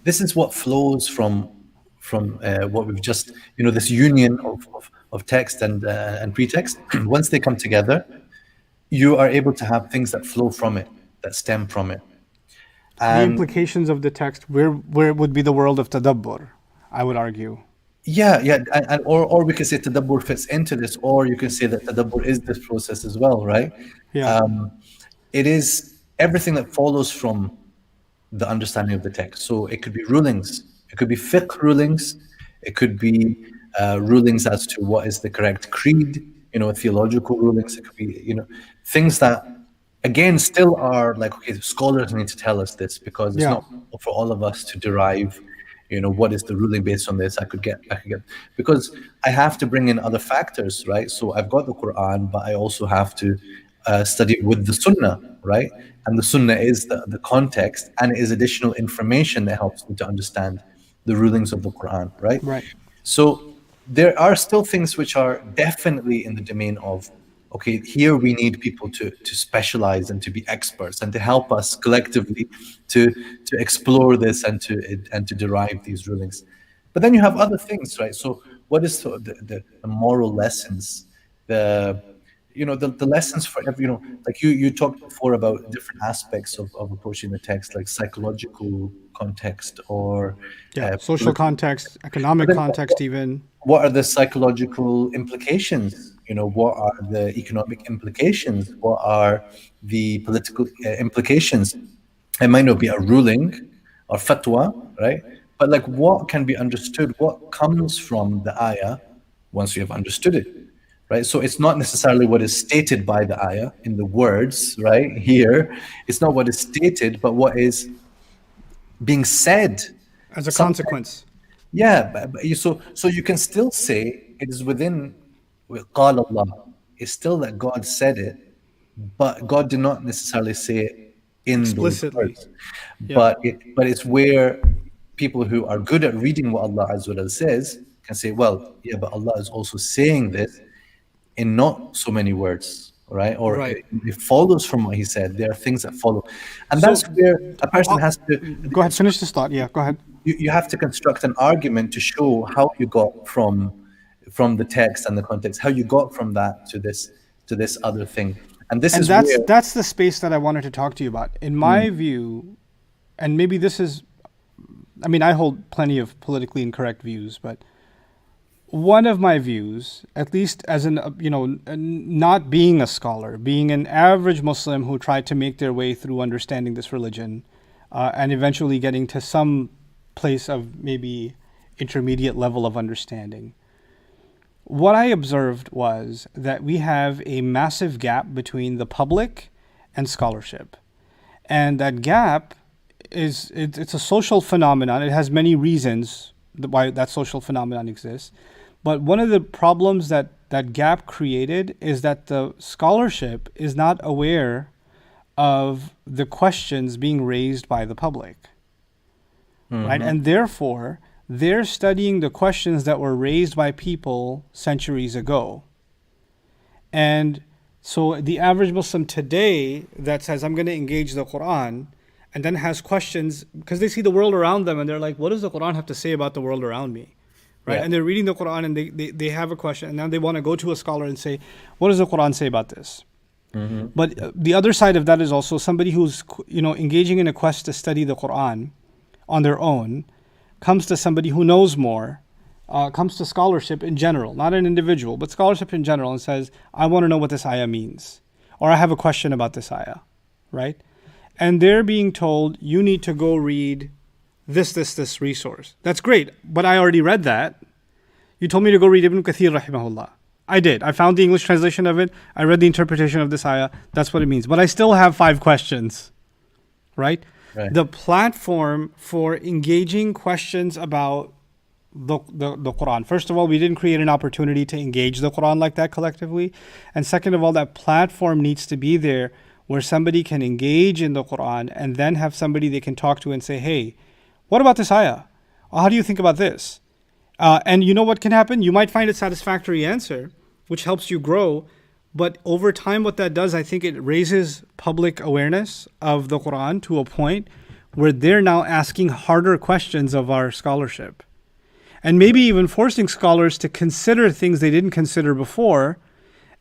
Speaker 2: this is what flows from what we've just, this union of text and pretext. Once they come together, you are able to have things that flow from it, that stem from it.
Speaker 1: The implications of the text, where would be the world of tadabbur, I would argue.
Speaker 2: Yeah, or we can say tadabbur fits into this, or you can say that tadabbur is this process as well, right?
Speaker 1: Yeah.
Speaker 2: It is everything that follows from the understanding of the text. So it could be rulings, it could be fiqh rulings, it could be rulings as to what is the correct creed, theological rulings. It could be, things that, again, still are like, okay, scholars need to tell us this, because it's not for all of us to derive, what is the ruling based on this. I could get, because I have to bring in other factors, right? So I've got the Quran, but I also have to study with the Sunnah, right? And the Sunnah is the context, and it is additional information that helps me to understand the rulings of the Quran, right?
Speaker 1: Right.
Speaker 2: So there are still things which are definitely in the domain of, okay, here we need people to specialize and to be experts and to help us collectively to explore this and to derive these rulings. But then you have other things, right? So what is the moral lessons, the the lessons for every, like you talked before about different aspects of approaching the text, like psychological context or
Speaker 1: Yeah. Social
Speaker 2: political.
Speaker 1: context,
Speaker 2: But
Speaker 1: economic
Speaker 2: then
Speaker 1: context, even.
Speaker 2: what are the psychological implications? What are the economic implications? What are the political implications? It might not be a ruling or fatwa, right? But like, what can be understood? What comes from the ayah once you have understood it, right? So it's not necessarily what is stated by the ayah in the words, right? Here, it's not what is stated, but what is being said.
Speaker 1: As a
Speaker 2: Sometimes,
Speaker 1: consequence.
Speaker 2: yeah, so you can still say it is within قال Allah. It's still that God said it, but God did not necessarily say it in those
Speaker 1: Explicitly.
Speaker 2: words.
Speaker 1: Yeah.
Speaker 2: But it's where people who are good at reading what Allah Azza wa Jal says can say, well, yeah, but Allah is also saying this in not so many words, right? Or
Speaker 1: Right.
Speaker 2: it follows from what He said. There are things that follow, and
Speaker 1: So,
Speaker 2: that's where a person has to
Speaker 1: go ahead. Finish this thought. Yeah. Go ahead.
Speaker 2: you have to construct an argument to show how you got from the text and the context, how you got from that to this other thing. And this
Speaker 1: And
Speaker 2: is where
Speaker 1: that's the space that I wanted to talk to you about. In my view, and maybe this is, I mean, I hold plenty of politically incorrect views, but one of my views, at least as an, not being a scholar, being an average Muslim who tried to make their way through understanding this religion, and eventually getting to some place of maybe intermediate level of understanding. What I observed was that we have a massive gap between the public and scholarship. And that gap it's a social phenomenon. It has many reasons why that social phenomenon exists. But one of the problems that that gap created is that the scholarship is not aware of the questions being raised by the public. Right? And therefore, they're studying the questions that were raised by people centuries ago. And so the average Muslim today that says, I'm going to engage the Qur'an, and then has questions, because they see the world around them and they're like, what does the Qur'an have to say about the world around me? Right?
Speaker 2: Yeah.
Speaker 1: And they're reading the Qur'an and they have a question, and now they want to go to a scholar and say, what does the Qur'an say about this? But the other side of that is also somebody who's engaging in a quest to study the Qur'an on their own, comes to somebody who knows more, comes to scholarship in general, not an individual, but scholarship in general, and says, I want to know what this ayah means, or I have a question about this ayah, right? And they're being told, you need to go read this resource. That's great, but I already read that. You told me to go read Ibn Kathir rahimahullah. I did. I found the English translation of it. I read the interpretation of this ayah. That's what it means. But I still have 5 questions, right? The platform for engaging questions about the Quran. First of all, we didn't create an opportunity to engage the Quran like that collectively. And second of all, that platform needs to be there where somebody can engage in the Quran and then have somebody they can talk to and say, hey, what about this ayah? How do you think about this? And you know what can happen? You might find a satisfactory answer, which helps you grow. But over time, what that does, I think it raises public awareness of the Quran to a point where they're now asking harder questions of our scholarship. And maybe even forcing scholars to consider things they didn't consider before.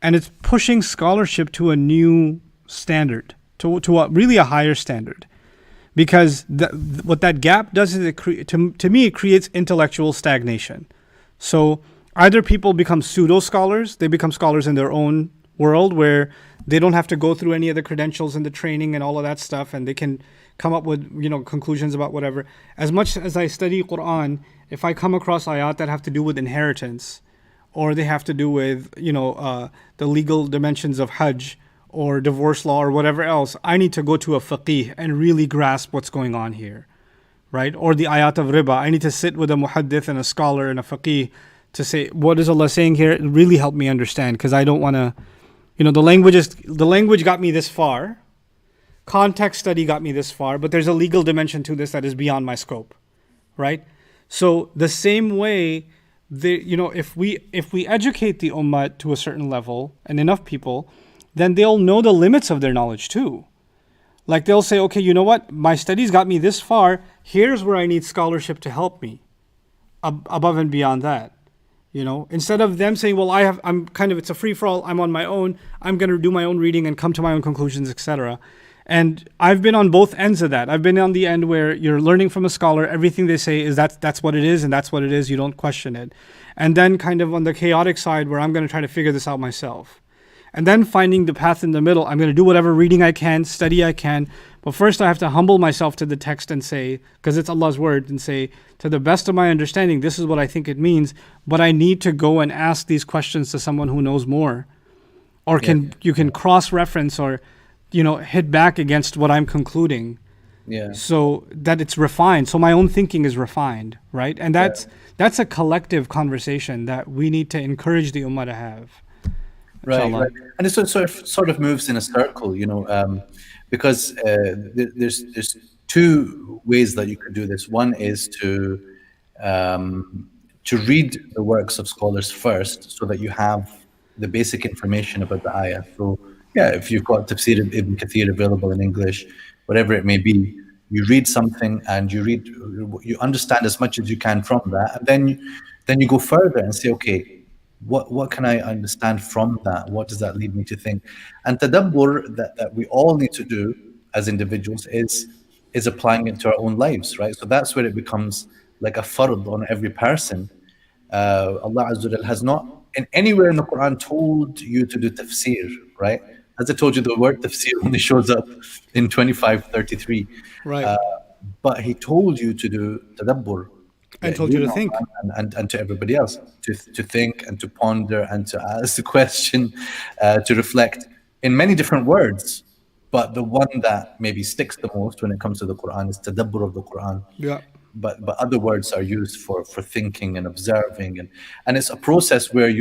Speaker 1: And it's pushing scholarship to a new standard, to really a higher standard. Because what that gap does is, to me, it creates intellectual stagnation. So either people become pseudo-scholars, they become scholars in their own world where they don't have to go through any of the credentials and the training and all of that stuff, and they can come up with conclusions about whatever. As much as I study Qur'an, if I come across ayat that have to do with inheritance, or they have to do with the legal dimensions of Hajj or divorce law or whatever else, I need to go to a faqih and really grasp what's going on here, right? Or the ayat of riba, I need to sit with a muhaddith and a scholar and a faqih to say, what is Allah saying here? It really helped me understand, because I don't want to You know, the language got me this far, context study got me this far, but there's a legal dimension to this that is beyond my scope, right? So the same way, if we educate the ummah to a certain level and enough people, then they'll know the limits of their knowledge too. Like they'll say, okay, you know what? My studies got me this far. Here's where I need scholarship to help me above and beyond that. You know, instead of them saying, well, it's a free for all. I'm on my own. I'm going to do my own reading and come to my own conclusions, etc. And I've been on both ends of that. I've been on the end where you're learning from a scholar. Everything they say is that's what it is, and that's what it is. You don't question it. And then kind of on the chaotic side where I'm going to try to figure this out myself. And then finding the path in the middle. I'm going to do whatever reading I can, study I can. But first I have to humble myself to the text and say, because it's Allah's word, and say, to the best of my understanding, this is what I think it means. But I need to go and ask these questions to someone who knows more. Or you can cross-reference or, hit back against what I'm concluding.
Speaker 2: Yeah.
Speaker 1: So that it's refined. So my own thinking is refined, right? And that's a collective conversation that we need to encourage the ummah to have.
Speaker 2: Right. And it sort of moves in a circle, because there's two ways that you could do this. One is to read the works of scholars first, so that you have the basic information about the ayah. So yeah, if you've got Tafsir Ibn Kathir available in English, whatever it may be, you read something and you understand as much as you can from that, and then you go further and say, okay, what can I understand from that? What does that lead me to think? And tadabbur that we all need to do as individuals is applying it to our own lives, right? So that's where it becomes like a fard on every person. Allah Azza wa Jal has not anywhere in the Quran told you to do tafsir, right? As I told you, the word tafsir only shows up in 25:33.
Speaker 1: Right.
Speaker 2: But He told you to do tadabbur.
Speaker 1: And told you to think.
Speaker 2: And to everybody else, to think and to ponder and to ask the question, to reflect in many different words. But the one that maybe sticks the most when it comes to the Quran is tadabbur of the Quran.
Speaker 1: Yeah.
Speaker 2: But other words are used for thinking and observing, and it's a process where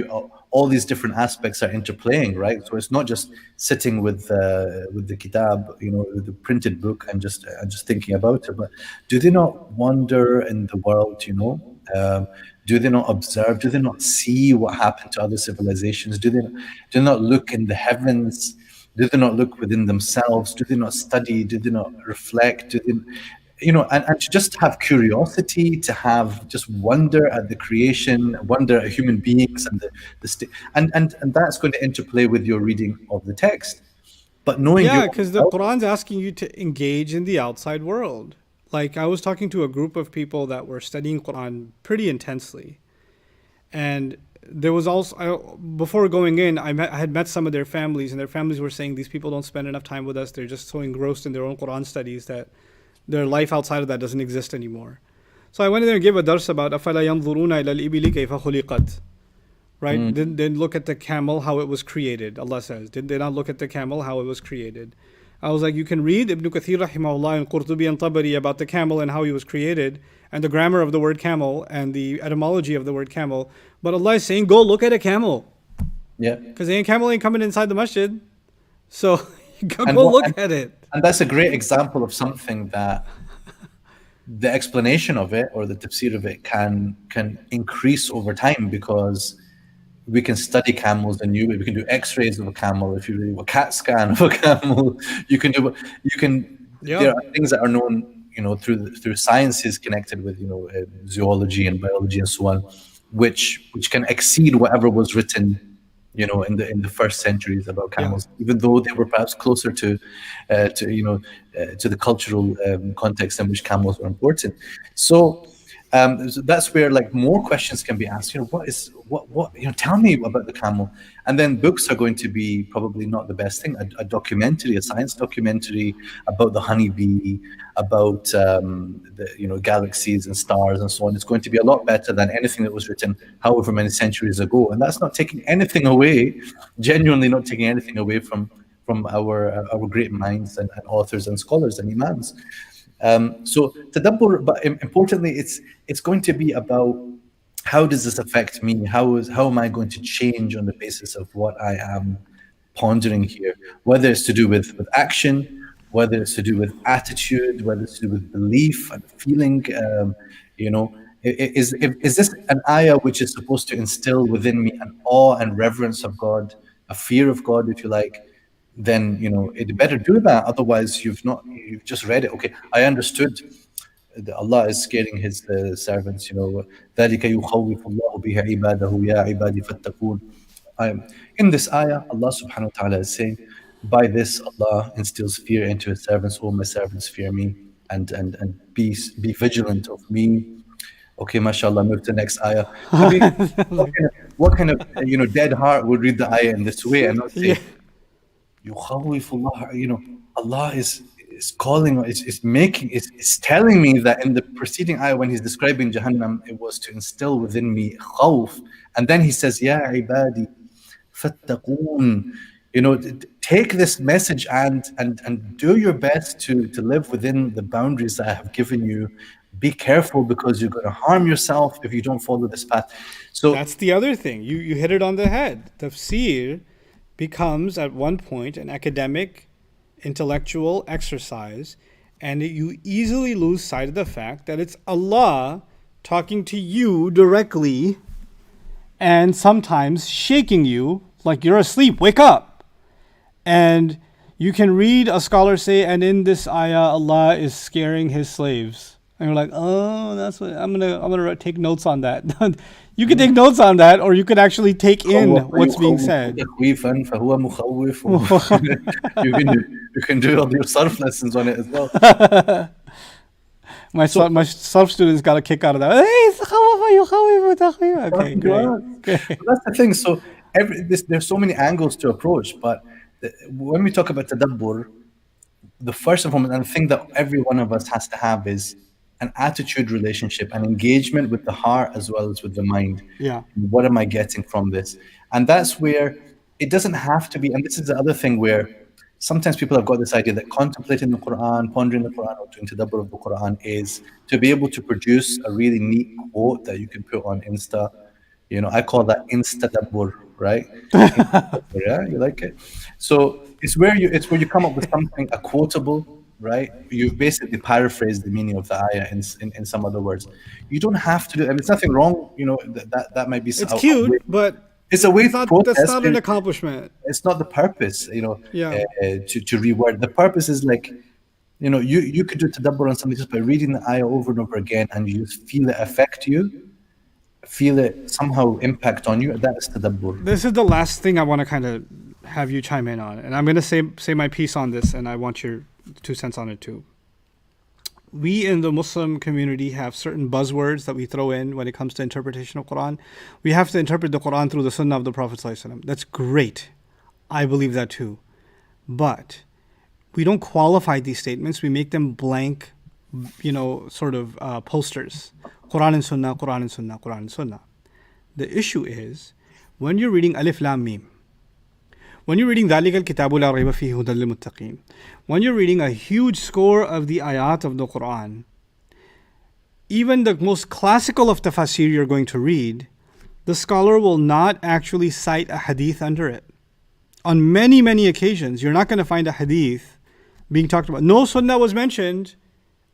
Speaker 2: all these different aspects are interplaying, right? So it's not just sitting with the kitab, with the printed book and just thinking about it. But do they not wander in the world? Do they not observe? Do they not see what happened to other civilizations? Do they not look in the heavens? Do they not look within themselves? Do they not study? Do they not reflect? Do they, and to just have curiosity, to have just wonder at the creation, wonder at human beings and the state, and that's going to interplay with your reading of the text. But knowing,
Speaker 1: because the Quran's asking you to engage in the outside world. Like I was talking to a group of people that were studying Quran pretty intensely, and there was also, before going in, I had met some of their families, and their families were saying these people don't spend enough time with us. They're just so engrossed in their own Quran studies that their life outside of that doesn't exist anymore. So I went in there and gave a dars about أَفَلَا يَنْظُرُونَ إِلَى الْإِبِلِ كَيْفَ خُلِقَتْ. Right? Then look at the camel, how it was created. Allah says, did they not look at the camel, how it was created? I was like, you can read Ibn Kathir rahimahullah and Qurtubi and Tabari about the camel and how he was created, and the grammar of the word camel and the etymology of the word camel. But Allah is saying, go look at a camel.
Speaker 2: Yeah.
Speaker 1: Because a camel ain't coming inside the masjid. So go look at it.
Speaker 2: And that's a great example of something that the explanation of it or the tafsir of it can increase over time, because we can study camels and we can do x-rays of a camel. If you do a CAT scan of a camel, there are things that are known, through sciences connected with, zoology and biology and so on, which can exceed whatever was written, in the first centuries about camels, even though they were perhaps closer to the cultural context in which camels were important. So that's where like more questions can be asked. Tell me about the camel. And then books are going to be probably not the best thing. A documentary, a science documentary about the honeybee, about the galaxies and stars and so on. It's going to be a lot better than anything that was written however many centuries ago. And that's not taking anything away, genuinely not taking anything away from our great minds and authors and scholars and imams. So tadabbur, but importantly, it's going to be about how does this affect me? How am I going to change on the basis of what I am pondering here, whether it's to do with action, whether it's to do with attitude, whether it's to do with belief and feeling. You know, is this an ayah which is supposed to instill within me an awe and reverence of God, a fear of God, if you like? Then it better do that. Otherwise, you've just read it. Okay, I understood that Allah is scaring His servants. ذَلِكَ يُخَوِّفُ اللَّهُ بِهِ عِبَادَهُ يَا عِبَادِ فَاتَّقُونَ. In this ayah, Allah subhanahu wa ta'ala is saying, by this Allah instills fear into His servants. Oh, my servants, fear me and be vigilant of me. Okay, mashallah, move to the next ayah. Habib, what kind of dead heart would read the ayah in this way and not
Speaker 1: Yeah.
Speaker 2: say, Yukhawifullah, Allah is calling, is telling me that in the preceding ayah when He's describing Jahannam, it was to instill within me khawf. And then He says, Ya ibadi, fattaqoon. Take this message and do your best to live within the boundaries that I have given you. Be careful, because you're going to harm yourself if you don't follow this path. So
Speaker 1: That's the other thing. You hit it on the head. Tafsir becomes at one point an academic, intellectual exercise, and you easily lose sight of the fact that it's Allah talking to you directly and sometimes shaking you like you're asleep. Wake up. And you can read a scholar say, and in this ayah, Allah is scaring His slaves. And you're like, oh, that's what I'm gonna take notes on that. You can take notes on that, or you could actually take in what's being said.
Speaker 2: فهو مخوف. You can do all your sarf lessons on it as well.
Speaker 1: My self students got a kick out of that. Hey, okay, great.
Speaker 2: That's the thing. So there's so many angles to approach, but when we talk about tadabbur, the first and foremost, and the thing that every one of us has to have is an attitude relationship, an engagement with the heart as well as with the mind.
Speaker 1: Yeah.
Speaker 2: What am I getting from this? And that's where it doesn't have to be. And this is the other thing where sometimes people have got this idea that contemplating the Quran, pondering the Quran, or doing tadabbur of the Quran is to be able to produce a really neat quote that you can put on Insta. I call that Insta-dabbur, right? Yeah, you like it? So it's where you come up with something, a quotable, right? You basically paraphrase the meaning of the ayah in some other words. You don't have to do. And there's nothing wrong. That might be.
Speaker 1: It's cute, but
Speaker 2: it's a way to protest.
Speaker 1: That's not an accomplishment.
Speaker 2: It's not the purpose.
Speaker 1: Yeah.
Speaker 2: To reword. The purpose is like, you could do tadabbur on something just by reading the ayah over and over again, and you just feel it affect you. Feel it somehow impact on you. That is tadabbur.
Speaker 1: This is the last thing I want to kind of have you chime in on, and I'm going to say my piece on this, and I want your 2 cents on it too. We in the Muslim community have certain buzzwords that we throw in when it comes to interpretation of Quran. We have to interpret the Quran through the Sunnah of the Prophet ﷺ. That's great. I believe that too. But we don't qualify these statements. We make them blank, sort of posters. Quran and Sunnah, Quran and Sunnah, Quran and Sunnah. The issue is, when you're reading Alif Lam Mim, when you're reading ذَلِكَ الْكِتَابُ لَا رَيْبَ فِيهِ هُدًى لِلْمُتَّقِينَ, when you're reading a huge score of the ayat of the Quran, even the most classical of tafsir you're going to read, the scholar will not actually cite a hadith under it. On many, many occasions, you're not going to find a hadith being talked about. No sunnah was mentioned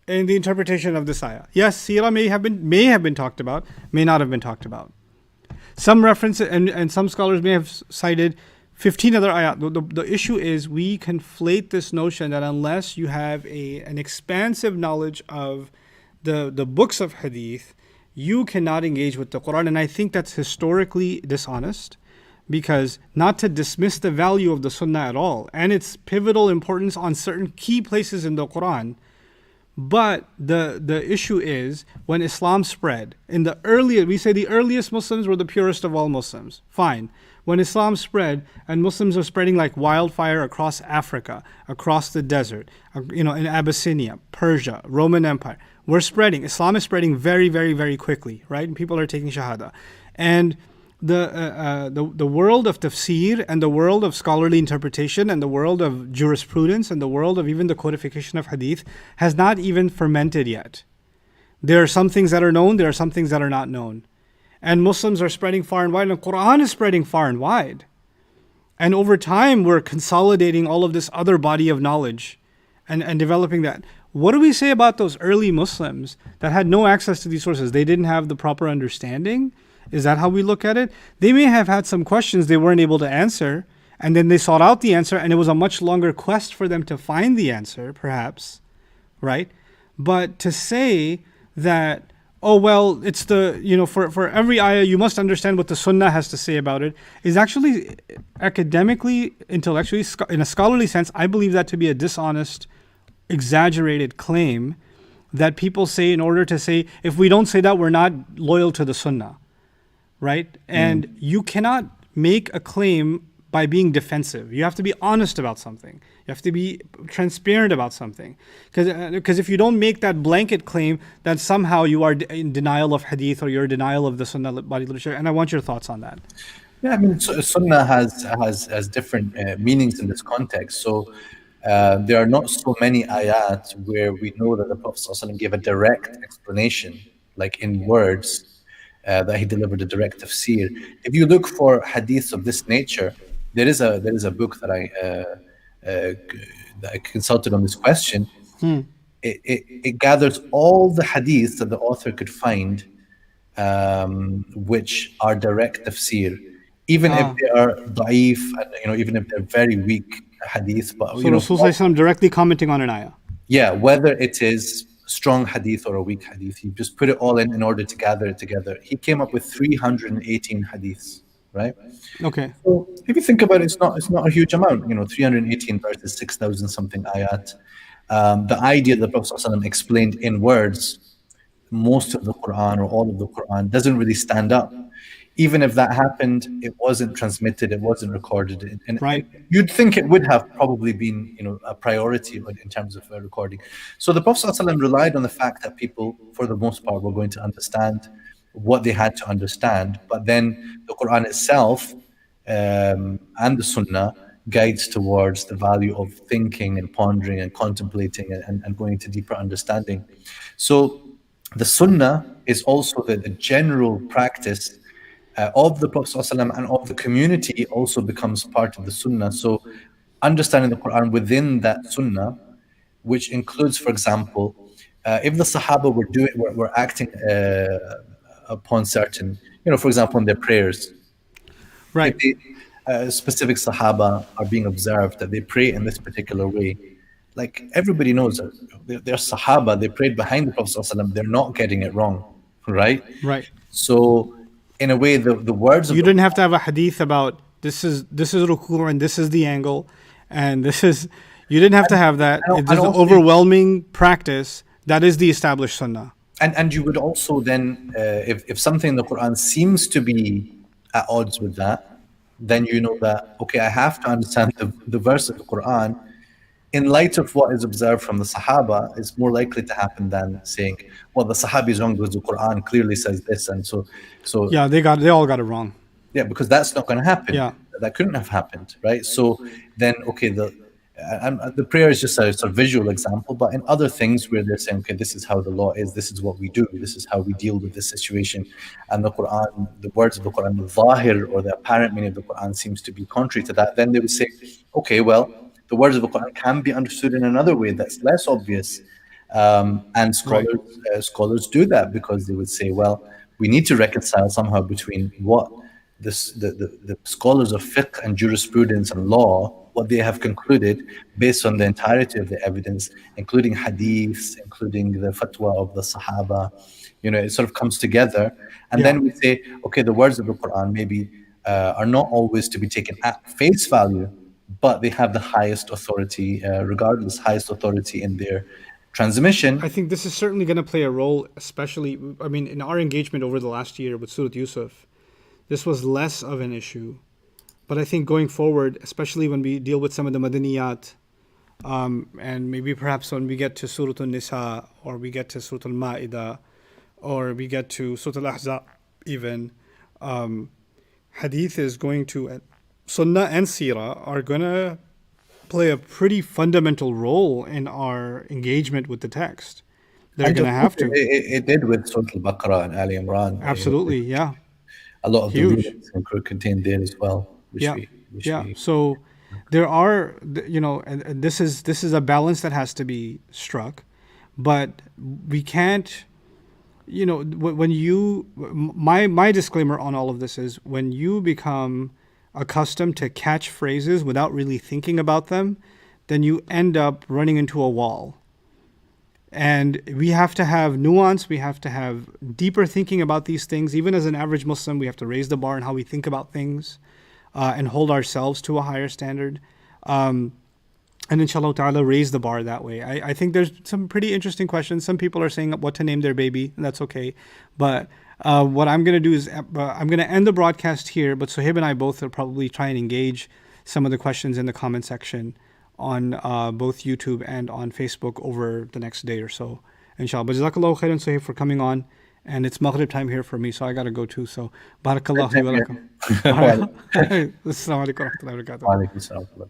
Speaker 1: in the interpretation of this ayah. Yes, seerah may have been talked about, may not have been talked about. Some references, and some scholars may have cited 15 other ayat. The issue is we conflate this notion that unless you have an expansive knowledge of the books of hadith, you cannot engage with the Quran. And I think that's historically dishonest, because not to dismiss the value of the Sunnah at all and its pivotal importance on certain key places in the Quran, but the issue is when Islam spread, we say the earliest Muslims were the purest of all Muslims. Fine. When Islam spread and Muslims are spreading like wildfire across Africa, across the desert, in Abyssinia, Persia, Roman Empire, we're spreading. Islam is spreading very, very, very quickly, right? And people are taking shahada. And the world of tafsir and the world of scholarly interpretation and the world of jurisprudence and the world of even the codification of hadith has not even fermented yet. There are some things that are known, there are some things that are not known. And Muslims are spreading far and wide, and the Quran is spreading far and wide. And over time, we're consolidating all of this other body of knowledge and developing that. What do we say about those early Muslims that had no access to these sources? They didn't have the proper understanding. Is that how we look at it? They may have had some questions they weren't able to answer, and then they sought out the answer, and it was a much longer quest for them to find the answer, perhaps, right? But to say that, oh, well, it's the, for every ayah, you must understand what the sunnah has to say about it, is actually academically, intellectually, in a scholarly sense, I believe that to be a dishonest, exaggerated claim that people say in order to say, if we don't say that, we're not loyal to the sunnah, right? And you cannot make a claim by being defensive. You have to be honest about something. You have to be transparent about something. Because if you don't make that blanket claim, that somehow you are in denial of hadith or you're in denial of the sunnah body literature. And I want your thoughts on that.
Speaker 2: Yeah, I mean, sunnah has different meanings in this context. So there are not so many ayat where we know that the Prophet ﷺ gave a direct explanation, like in words, that he delivered a direct tafsir. If you look for hadiths of this nature, there is a book that I consulted on this question. It gathers all the hadiths that the author could find, which are direct tafsir, even if they are da'if, and even if they're very weak hadith. But
Speaker 1: So Rasul ﷺ directly commenting on an ayah.
Speaker 2: yeah, whether it is strong hadith or a weak hadith, he just put it all in order to gather it together. He came up with 318 hadiths, right?
Speaker 1: Okay.
Speaker 2: So if you think about it, it's not a huge amount, 318 versus 6,000 something ayat. The idea that the Prophet ﷺ explained in words most of the Qur'an or all of the Qur'an doesn't really stand up. Even if that happened, it wasn't transmitted, it wasn't recorded, and you'd think it would have probably been, a priority in terms of recording. So the Prophet ﷺ relied on the fact that people, for the most part, were going to understand what they had to understand. But then the Qur'an itself and the Sunnah guides towards the value of thinking and pondering and contemplating and going into deeper understanding. So the Sunnah is also the general practice of the Prophet ﷺ and of the community also becomes part of the Sunnah. So understanding the Quran within that Sunnah, which includes, for example, if the Sahaba were acting upon certain, for example, in their prayers,
Speaker 1: right?
Speaker 2: If specific Sahaba are being observed that they pray in this particular way, like everybody knows that they're Sahaba, they prayed behind the Prophet ﷺ, they're not getting it wrong, right?
Speaker 1: Right.
Speaker 2: So in a way, the words of
Speaker 1: you didn't have to have a hadith about this is ruku' and this is the angle, and this is, you didn't have to have that. It's an overwhelming practice that is the established sunnah.
Speaker 2: And you would also then, if something in the Quran seems to be at odds with that, then you know that, okay, I have to understand the verse of the Quran in light of what is observed from the Sahaba. Is more likely to happen than saying, well, the Sahabi is wrong because the Quran clearly says this, and so
Speaker 1: yeah, they all got it wrong.
Speaker 2: Yeah, because that's not going to happen.
Speaker 1: Yeah,
Speaker 2: that couldn't have happened, right? So then, okay, the prayer is just a sort of visual example, but in other things where they're saying, okay, this is how the law is, this is what we do, this is how we deal with this situation, and the Quran, the words of the Quran, the zahir or the apparent meaning of the Quran seems to be contrary to that, then they would say, okay, well, the words of the Quran can be understood in another way that's less obvious, and scholars do that because they would say, well, we need to reconcile somehow between what the scholars of fiqh and jurisprudence and law, what they have concluded based on the entirety of the evidence, including hadiths, including the fatwa of the Sahaba. It sort of comes together. And then we say, okay, the words of the Quran maybe are not always to be taken at face value, but they have the highest authority, highest authority in their transmission.
Speaker 1: I think this is certainly going to play a role, especially, in our engagement over the last year with Surah Yusuf. This was less of an issue. But I think going forward, especially when we deal with some of the Madaniyat, and maybe perhaps when we get to Surah An-Nisa, or we get to Surah Al-Ma'idah, or we get to Surah Al-Ahzab even, Hadith is going to, Sunnah and Sirah are going to play a pretty fundamental role in our engagement with the text. They're going to have to.
Speaker 2: It did with Surah Al-Baqarah and Ali Imran.
Speaker 1: Absolutely, yeah.
Speaker 2: A lot of the readings are contained there as well, which
Speaker 1: Yeah.
Speaker 2: she
Speaker 1: So there are, and this is a balance that has to be struck, but we can't. When my disclaimer on all of this is when you become accustomed to catch phrases without really thinking about them, then you end up running into a wall. And we have to have nuance. We have to have deeper thinking about these things. Even as an average Muslim, we have to raise the bar in how we think about things, and hold ourselves to a higher standard. And inshallah ta'ala raise the bar that way. I think there's some pretty interesting questions. Some people are saying what to name their baby, and that's okay. But what I'm going to do is I'm going to end the broadcast here, but Suhaib and I both will probably try and engage some of the questions in the comment section on both YouTube and on Facebook over the next day or so, inshallah. But Jazakallahu khairan, Suhaib, for coming on. And it's Maghrib time here for me, so I got to go too. So, Barakallahu li wa lakum. Assalamu alaikum wa rahmatullahi wa barakatuh.
Speaker 2: Wa alaikum assalam.